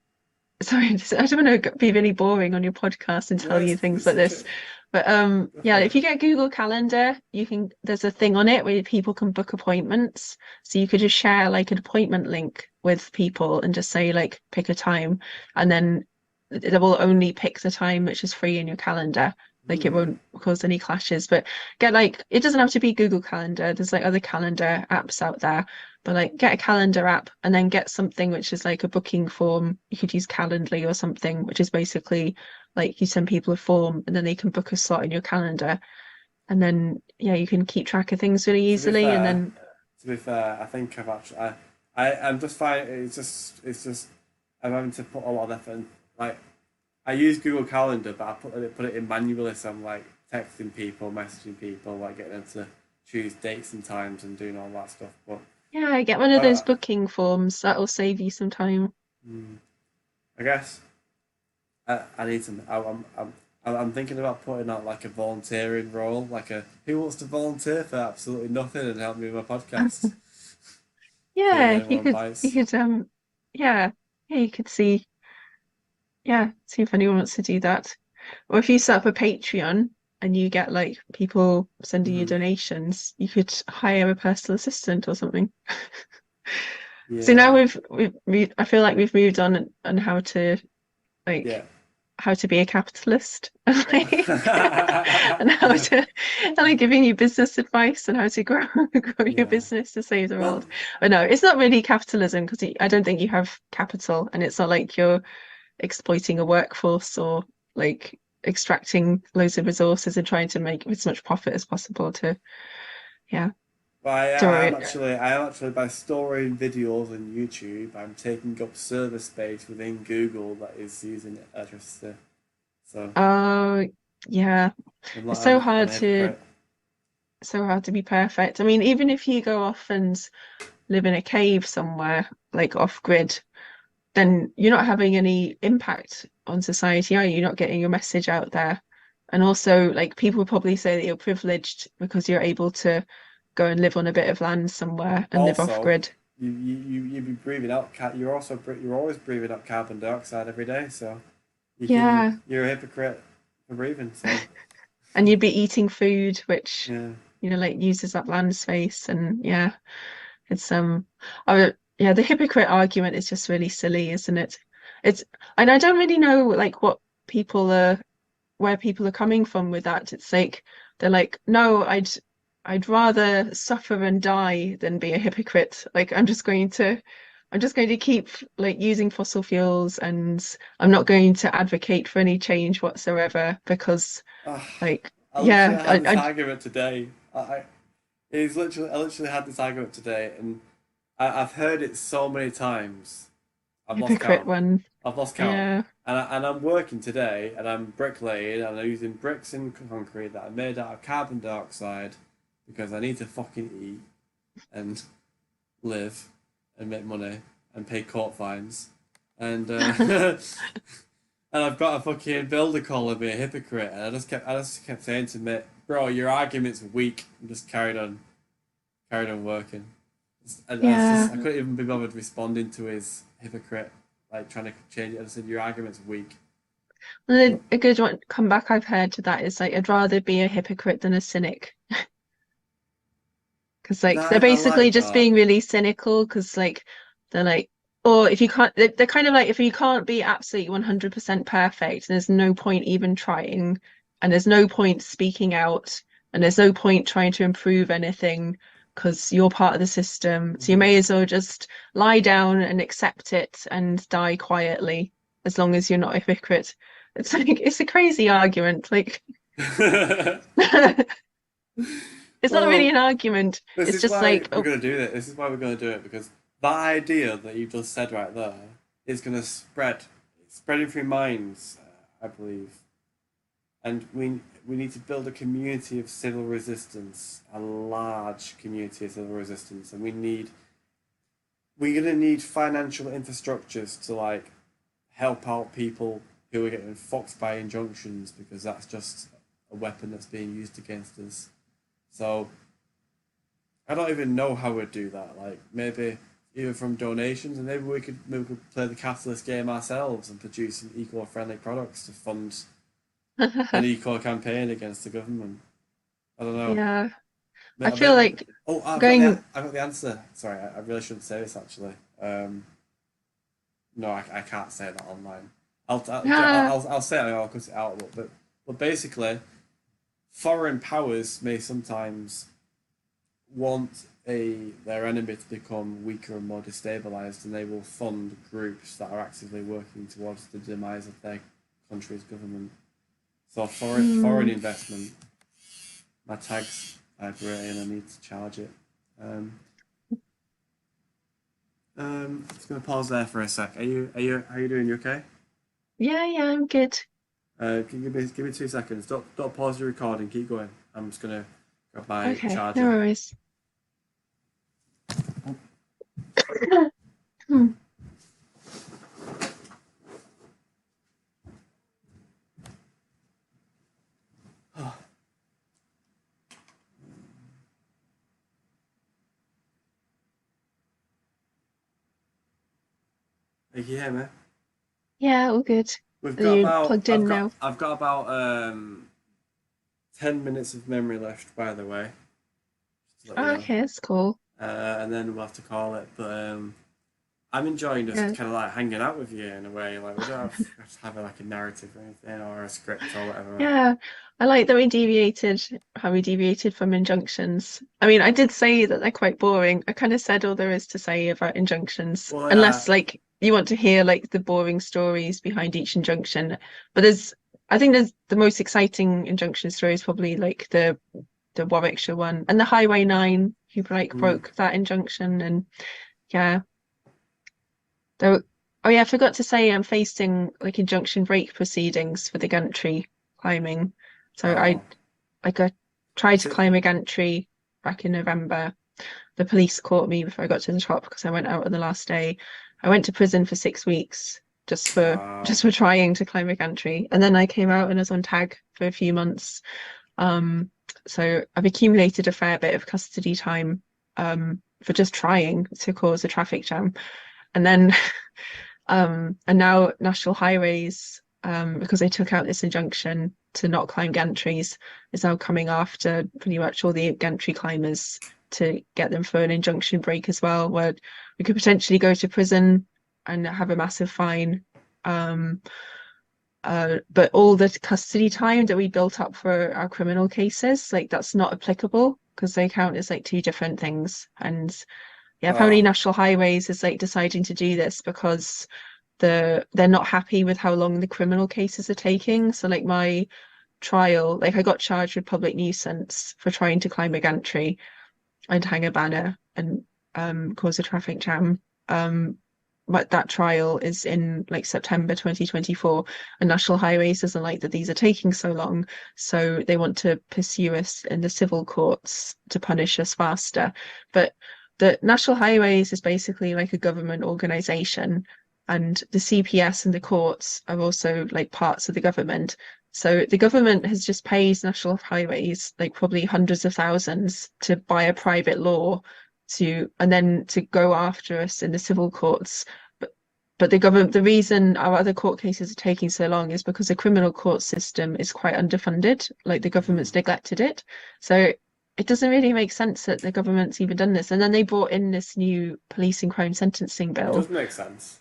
S2: sorry, I don't want to be really boring on your podcast and
S1: No,
S2: tell you things
S1: it's
S2: like
S1: okay.
S2: this. But
S1: Go
S2: yeah,
S1: for
S2: if
S1: it.
S2: you get Google Calendar, you can there's a thing on it where people can book appointments. So you could just share like an appointment link with people and just say like pick a time and then they will only pick the time which is free in your calendar. Like it
S1: Hmm.
S2: won't cause any clashes. But get like it doesn't have to be Google Calendar. There's like other calendar apps out there. But like get a calendar app and then get something which is like a booking form. You could use Calendly or something, which is basically like you send people a form and then they can book a slot in your calendar. And then yeah, you can keep track of things really
S1: To be
S2: easily. And
S1: fair,
S2: then
S1: I think I've actually I'm just fine. It's just I'm having to put a lot of effort. In, like I use Google Calendar, but I put it in manually. So I'm like texting people, messaging people, like getting them to choose dates and times and doing all that stuff. But
S2: yeah, get one of those
S1: uh,
S2: booking forms. That'll save you some time.
S1: hmm, I guess I need some. I'm thinking about putting out like a volunteering role, like a who wants to volunteer for absolutely nothing and help me with my podcast. See if
S2: Yeah,
S1: anyone
S2: you
S1: bites.
S2: could yeah. Yeah, you could see if anyone wants to do that. Or if you set up a Patreon and you get like people sending you
S1: Hmm.
S2: donations, you could hire a personal assistant or something. So now
S1: Yeah,
S2: I feel like we've moved on how to
S1: yeah.
S2: like how to be a capitalist and how to and like giving you business advice and how to grow your
S1: Yeah.
S2: business to save the
S1: Well,
S2: world. But no, it's not really capitalism because I don't think you have capital and it's not like you're exploiting a workforce or like extracting loads of resources and trying to make as much profit as possible to yeah
S1: but
S2: to
S1: I am actually by storing videos on YouTube, I'm taking up server space within Google that is using electricity. So
S2: oh yeah, it's
S1: I'm a hypocrite.
S2: so hard to be perfect. I mean, even if you go off and live in a cave somewhere, like off grid, then you're not having any impact on society, are you? You're not getting your message out there. And also, like, people would probably say that you're privileged because you're able to go and live on a bit of land somewhere and live off
S1: Also,
S2: grid.
S1: you be breathing out. You're also you're always breathing out carbon dioxide every day. So
S2: Yeah.
S1: you're a hypocrite for breathing. So
S2: And you'd be eating food which,
S1: yeah.
S2: like uses up land space. And yeah, it's yeah, the hypocrite argument is just really silly, isn't it? It's and I don't really know like what people are where people are coming from with that. It's like they're like, no, I'd rather suffer and die than be a hypocrite. Like I'm just going to keep like using fossil fuels and I'm not going to advocate for any change whatsoever because
S1: Ah,
S2: like
S1: I
S2: yeah,
S1: literally had this argument today. I literally had this argument today, and I've heard it so many times. I've lost
S2: hypocrite
S1: count.
S2: one.
S1: I've lost count.
S2: Yeah.
S1: And I'm working today, and I'm bricklaying, and I'm using bricks and concrete that are made out of carbon dioxide because I need to fucking eat and live and make money and pay court fines. And and I've got a fucking builder calling me a hypocrite, and I just kept saying to him, bro, your argument's weak. And just carried on working.
S2: Yeah.
S1: I couldn't even be bothered responding to his hypocrite, like trying to change it. I just said your argument's weak.
S2: And then a good one comeback I've heard to that is like I'd rather be a hypocrite than a cynic. Because
S1: No,
S2: like they're
S1: I
S2: basically
S1: like
S2: just
S1: that.
S2: being really cynical because like they're like, or if you can't, they're kind of like if you can't be absolutely 100% perfect, there's no point even trying, and there's no point speaking out, and there's no point trying to improve anything because you're part of the system. So you
S1: Mhm.
S2: may as well just lie down and accept it and die quietly as long as you're not a hypocrite. It's like it's a crazy argument. Like it's not really
S1: Well,
S2: an argument.
S1: this
S2: It's
S1: is
S2: just
S1: why
S2: like,
S1: we're
S2: oh,
S1: going to do it. This is why we're going to do it because that idea that you just said right there is going to spread. It's spreading through minds, I believe. And we need to build a community of civil resistance, a large community of civil resistance, and we're going to need financial infrastructures to like help out people who are getting fucked by injunctions because that's just a weapon that's being used against us. So I don't even know how we'd do that. Like maybe either from donations, and maybe we could play the capitalist game ourselves and produce some eco-friendly products to fund an eco campaign against the government. I don't know.
S2: yeah. I feel
S1: Maybe,
S2: like
S1: oh,
S2: going,
S1: I've got the answer. Sorry, I really shouldn't say this actually. No, I can't say that online.
S2: yeah,
S1: I'll say it. I'll cut it out. But basically, foreign powers may sometimes want their enemy to become weaker and more destabilized, and they will fund groups that are actively working towards the demise of their country's government. So foreign
S2: mm,
S1: investment. My tag's vibrating. I need to charge it. Um, just gonna pause there for a sec. How you doing? You okay?
S2: yeah, yeah, I'm good.
S1: Can you give me 2 seconds? Don't pause the recording. Keep going. I'm just gonna grab my
S2: Okay, no
S1: charger.
S2: worries. Hmm.
S1: Can you hear me?
S2: Yeah, all good.
S1: We've
S2: Are
S1: got
S2: you
S1: about
S2: plugged in now?
S1: I've got about 10 minutes of memory left. By the way, just to let you
S2: Oh,
S1: know.
S2: okay, that's cool.
S1: And then we'll have to call it. But I'm enjoying just
S2: Yeah,
S1: kind of like hanging out with you in a way. Like we don't have to have like a narrative or anything or a script or whatever.
S2: yeah. I like that we deviated, how we deviated from injunctions. I mean, I did say that they're quite boring. I kind of said all there is to say about injunctions,
S1: Well, yeah.
S2: unless like you want to hear like the boring stories behind each injunction. But I think there's the most exciting injunction story is probably like the Warwickshire one and the Highway 9 who like
S1: Mm.
S2: broke that injunction and yeah. Though oh yeah, I forgot to say I'm facing like injunction break proceedings for the gantry climbing. So
S1: Oh,
S2: I got tried
S1: is
S2: to
S1: it?
S2: climb a gantry back in November. The police caught me before I got to the top because I went out on the last day. I went to prison for 6 weeks
S1: Wow.
S2: just for trying to climb a gantry. And then I came out and was on tag for a few months. Um, so I've accumulated a fair bit of custody time for just trying to cause a traffic jam. And then and now national highways, because they took out this injunction to not climb gantries, is now coming after pretty much all the gantry climbers to get them for an injunction break as well, where we could potentially go to prison and have a massive fine. Um, but all the custody time that we built up for our criminal cases, like that's not applicable because they count as like two different things. And yeah, apparently
S1: Oh.
S2: National Highways is like deciding to do this because they're not happy with how long the criminal cases are taking. So like my trial, like I got charged with public nuisance for trying to climb a gantry and hang a banner and cause a traffic jam. Um, but that trial is in like September 2024, and National Highways doesn't like that these are taking so long, so they want to pursue us in the civil courts to punish us faster. But the National Highways is basically like a government organization, and the CPS and the courts are also like parts of the government. So the government has just paid National Highways like probably hundreds of thousands to buy a private law to and then to go after us in the civil courts. But the reason our other court cases are taking so long is because the criminal court system is quite underfunded, like the
S1: Mhm.
S2: government's neglected it. So it doesn't really make sense that the government's even done this. And then they brought in this new police and crime sentencing
S1: It does
S2: bill,
S1: make sense.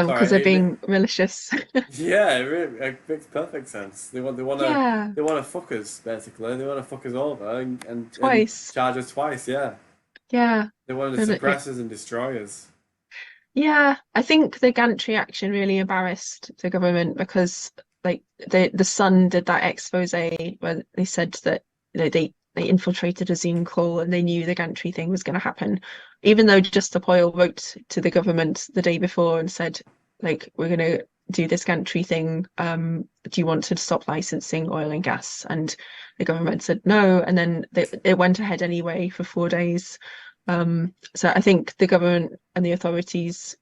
S2: because
S1: Sorry,
S2: they're being malicious.
S1: yeah, it makes perfect sense.
S2: Yeah,
S1: they want to fuck us basically. They want to fuck us over and
S2: twice.
S1: charge us twice. Yeah,
S2: Yeah.
S1: they want to
S2: And
S1: suppress us and destroy us.
S2: yeah, I think the gantry action really embarrassed the government because like the Sun did that expose where they said that they infiltrated a Zoom call and they knew the gantry thing was going to happen, even though Just Stop Oil wrote to the government the day before and said like we're going to do this gantry thing. Do you want to stop licensing oil and gas? And the government said no, and then it went ahead anyway for 4 days. So I think the government and the authorities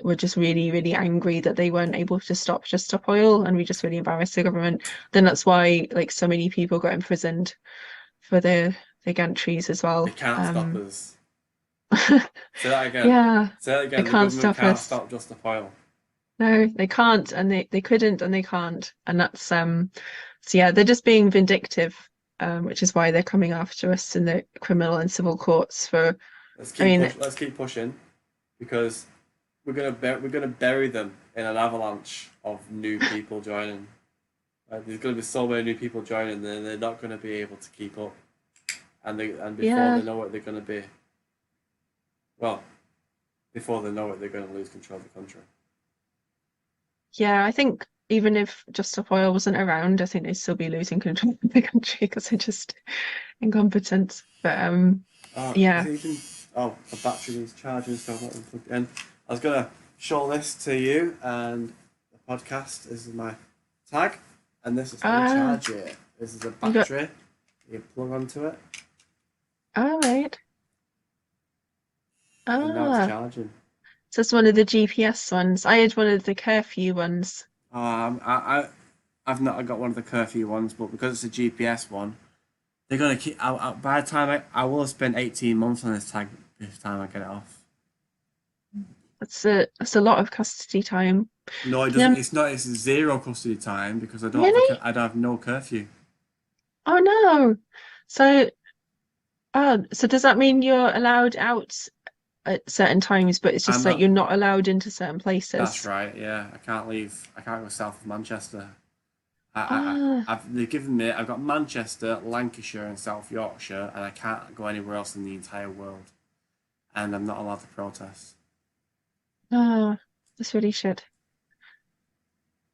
S2: were just really, really angry that they weren't able to stop Just Stop Oil, and we just really embarrassed the government. Then that's why like so many people got imprisoned for the gantries as
S1: They
S2: well.
S1: can't stop us. Say that again.
S2: Yeah,
S1: Say that
S2: they
S1: again. The
S2: can't
S1: government
S2: stop
S1: can't
S2: us.
S1: stop Just Stop Oil.
S2: No, they can't, and they couldn't, and they can't, and that's so yeah, they're just being vindictive, which is why they're coming after us in the criminal and civil courts for. I mean,
S1: Let's keep pushing because we're gonna bury them in an avalanche of new people joining. There's gonna be so many new people joining, then they're not gonna be able to keep up. And before
S2: yeah.
S1: they know it, they're gonna be well. Before they know it, they're gonna lose control of the country.
S2: Yeah, I think even if Just Stop Oil wasn't around, I think they'd still be losing control of the country because they're just incompetent. But
S1: Is
S2: yeah.
S1: it even? Oh, the battery needs charging, so I've not unplugged it in. I was gonna show this to you, and the podcast. This is my tag, and this is how you
S2: Ah,
S1: charge it. This is a
S2: you got
S1: battery. You plug onto it,
S2: all right.
S1: and now it's
S2: Ah,
S1: charging.
S2: so it's one of the GPS ones. I had one of the curfew ones.
S1: I've not got one of the curfew ones, but because it's a GPS one, they're gonna keep. By the time I will have spent 18 months on this tag by the time I get it off.
S2: That's a lot of custody time.
S1: No, it
S2: Yeah,
S1: doesn't. It's not. It's zero custody time because
S2: really?
S1: I don't have no curfew.
S2: Oh no. So so does that mean you're allowed out at certain times, but it's just
S1: I'm
S2: like
S1: not.
S2: you're not allowed into certain
S1: That's
S2: places?
S1: right. Yeah, I can't leave. I can't go south of Manchester.
S2: Ah,
S1: They've given me. I've got Manchester, Lancashire, and South Yorkshire, and I can't go anywhere else in the entire world. And I'm not allowed to protest.
S2: ah, that's really shit.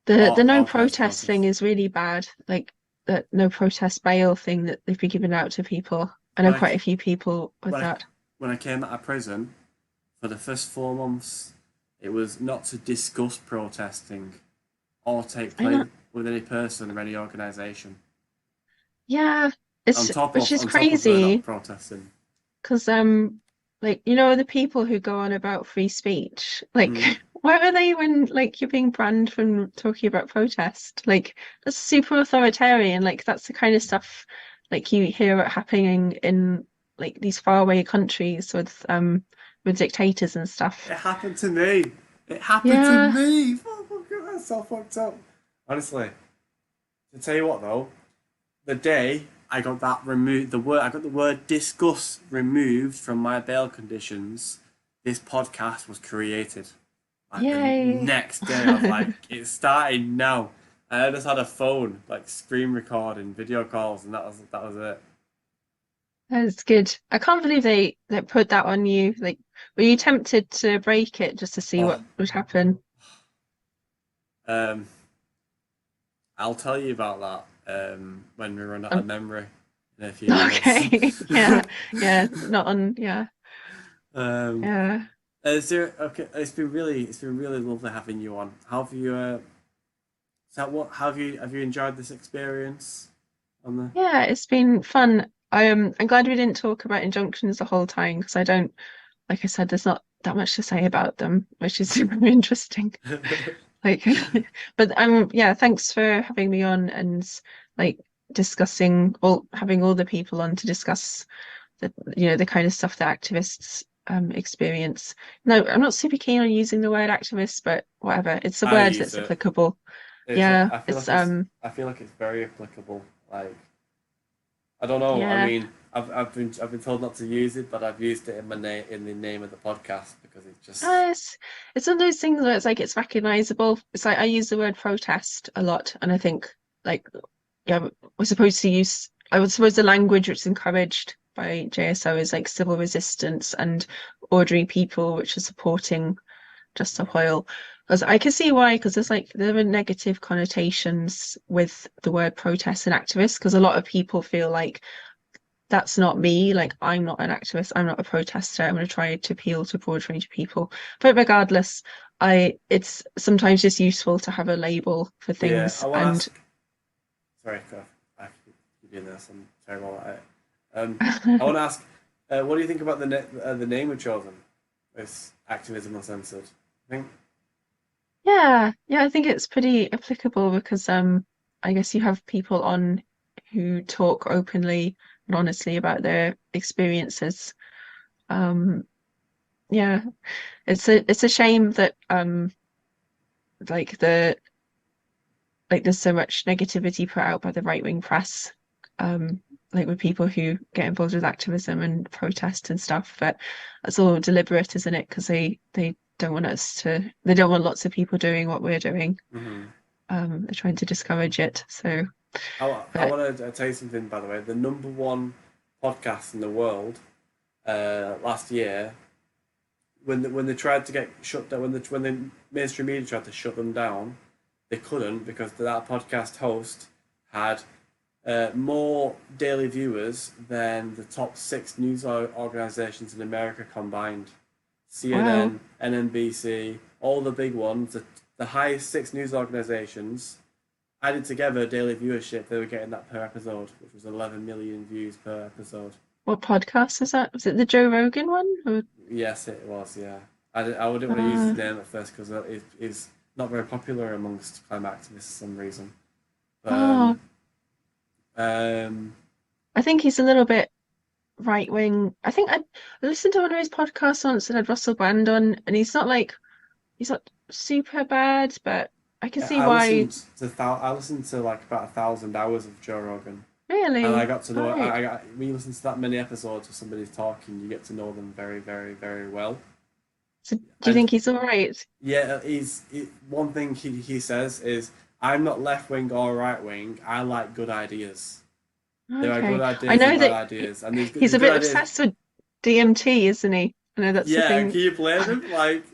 S2: The no
S1: All kinds of
S2: protest thing
S1: protests.
S2: is really bad. Like the no protest bail thing that they've been giving out to people. I know
S1: When I
S2: quite a few people with
S1: when I
S2: that.
S1: when I came out of prison for the first 4 months, it was not to discuss protesting or take
S2: I know.
S1: place with any person or any organisation.
S2: Yeah, which is
S1: On top of not
S2: crazy
S1: protesting.
S2: because like the people who go on about free speech, like
S1: Mm.
S2: where are they when like you're being banned from talking about protest? Like that's super authoritarian. Like that's the kind of stuff like you hear it happening in like these faraway countries with dictators and stuff.
S1: It happened to me. It happened to
S2: Yeah,
S1: me. Oh my god, that's so fucked up. Honestly, to tell you what though, the day I got that removed, I got the word discuss removed from my bail conditions. This podcast was created. Like the
S2: yay.
S1: next day, I was like, it's starting now. And I just had a phone, like screen recording, video calls, and that was it.
S2: That's good. I can't believe they put that on you. Like, were you tempted to break it just to see
S1: Oh,
S2: what would happen?
S1: um, I'll tell you about that when we run out of
S2: Um,
S1: memory in a few years.
S2: okay. Yeah. Yeah. Not on. Yeah.
S1: um,
S2: Yeah.
S1: Is there okay? It's been really lovely having you on. How have you? So what? Have you enjoyed this experience on the?
S2: Yeah, it's been fun. I'm glad we didn't talk about injunctions the whole time because I don't, like I said, there's not that much to say about them, which is super interesting. Like, but yeah, thanks for having me on and like discussing all having all the people on to discuss the the kind of stuff that activists experience. No, I'm not super keen on using the word activist, but whatever. It's a
S1: I
S2: word
S1: use
S2: that's
S1: it.
S2: applicable. Yeah,
S1: I feel
S2: it's
S1: like it's I feel like it's very applicable. Like I don't know. I
S2: yeah.
S1: mean, I've been told not to use it, but I've used it in my name in the name of the podcast because it's just
S2: It's one of those things where it's like it's recognizable. It's like I use the word protest a lot, and I think like yeah, we're supposed to use. I would suppose the language which is encouraged by JSO is like civil resistance and ordinary people, which are supporting just a while. Because I can see why, because there are negative connotations with the word protest and activist, because a lot of people feel like that's not me. Like I'm not an activist, I'm not a protester. I'm going to try to appeal to a broad range of people. But regardless, I it's sometimes just useful to have a label for
S1: yeah.
S2: things.
S1: I want to
S2: And
S1: ask. Sorry, I keep doing this. I'm terrible at it. I want to ask, what do you think about the name we've chosen? It's Activism Uncensored. I think.
S2: yeah, I think it's pretty applicable because I guess you have people on who talk openly and honestly about their experiences. Um, yeah, it's a shame that like the like there's so much negativity put out by the right-wing press, like with people who get involved with activism and protest and stuff. But that's all deliberate, isn't it? Because they don't want they don't want lots of people doing what we're doing.
S1: Hmm.
S2: They're trying to discourage it. So,
S1: I
S2: but
S1: want to tell you something, by the way. The number one podcast in the world last year, when they tried to get shut down, when the mainstream media tried to shut them down, they couldn't because that podcast host had more daily viewers than the top six news organizations in America combined.
S2: wow,
S1: CNN, NBC, all the big ones, the highest six news organizations added together daily viewership, they were getting that per episode, which was 11 million views per episode.
S2: what podcast is that? Was it the Joe Rogan one? Or,
S1: Yes, it was. Yeah, I wouldn't want to use his
S2: uh,
S1: name at first because it's not very popular amongst climate activists for some reason.
S2: oh,
S1: Um, um,
S2: I think he's a little bit right wing. I think I listened to one of his podcasts once and had Russell Brand on, and he's not super bad, but I can
S1: yeah,
S2: see why.
S1: I listened to like about 1,000 hours of Joe Rogan, and I
S2: Really?
S1: got to know
S2: Right.
S1: I got when you listen to that many episodes of somebody talking, you get to know them very, very, very well.
S2: So do you
S1: And
S2: think he's all right?
S1: yeah, one thing he says is, "I'm not left wing or right wing. I like good ideas. There are good
S2: Okay. I
S1: ideas and
S2: know
S1: bad
S2: that
S1: ideas, and
S2: he's
S1: there's
S2: a
S1: good
S2: bit
S1: ideas."
S2: obsessed with DMT, isn't he? I know that's the
S1: Yeah,
S2: thing.
S1: can you blame him? Like,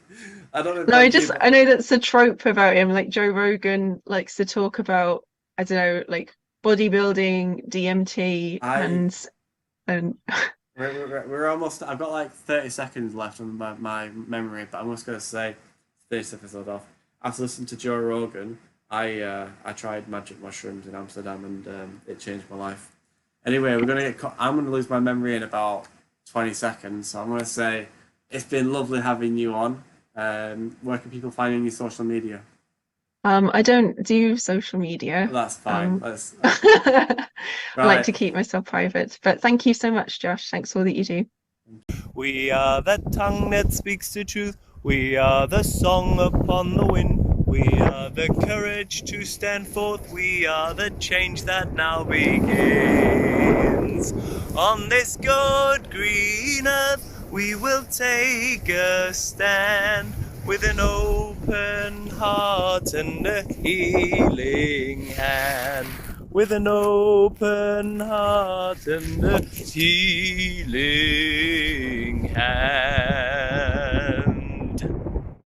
S1: I don't know if
S2: No,
S1: like you,
S2: I know that's a trope about him. Like Joe Rogan likes to talk about, I don't know, like bodybuilding, DMT,
S1: I
S2: and
S1: we're almost. I've got like 30 seconds left on my memory, but I'm just gonna say this episode off. After listening to Joe Rogan, I tried magic mushrooms in Amsterdam, and it changed my life. Anyway, I'm gonna lose my memory in about 20 seconds, so I'm gonna say it's been lovely having you on. Where can people find you on your social media?
S2: I don't do social media.
S1: That's fine.
S2: Um,
S1: That's
S2: I like
S1: right.
S2: to keep myself private. But thank you so much, Josh. Thanks for all that you do.
S3: We are the tongue that speaks the truth. We are the song upon the wind. We are the courage to stand forth. We are the change that now begins. On this good green earth, we will take a stand with an open heart and a healing hand. With an open heart and a healing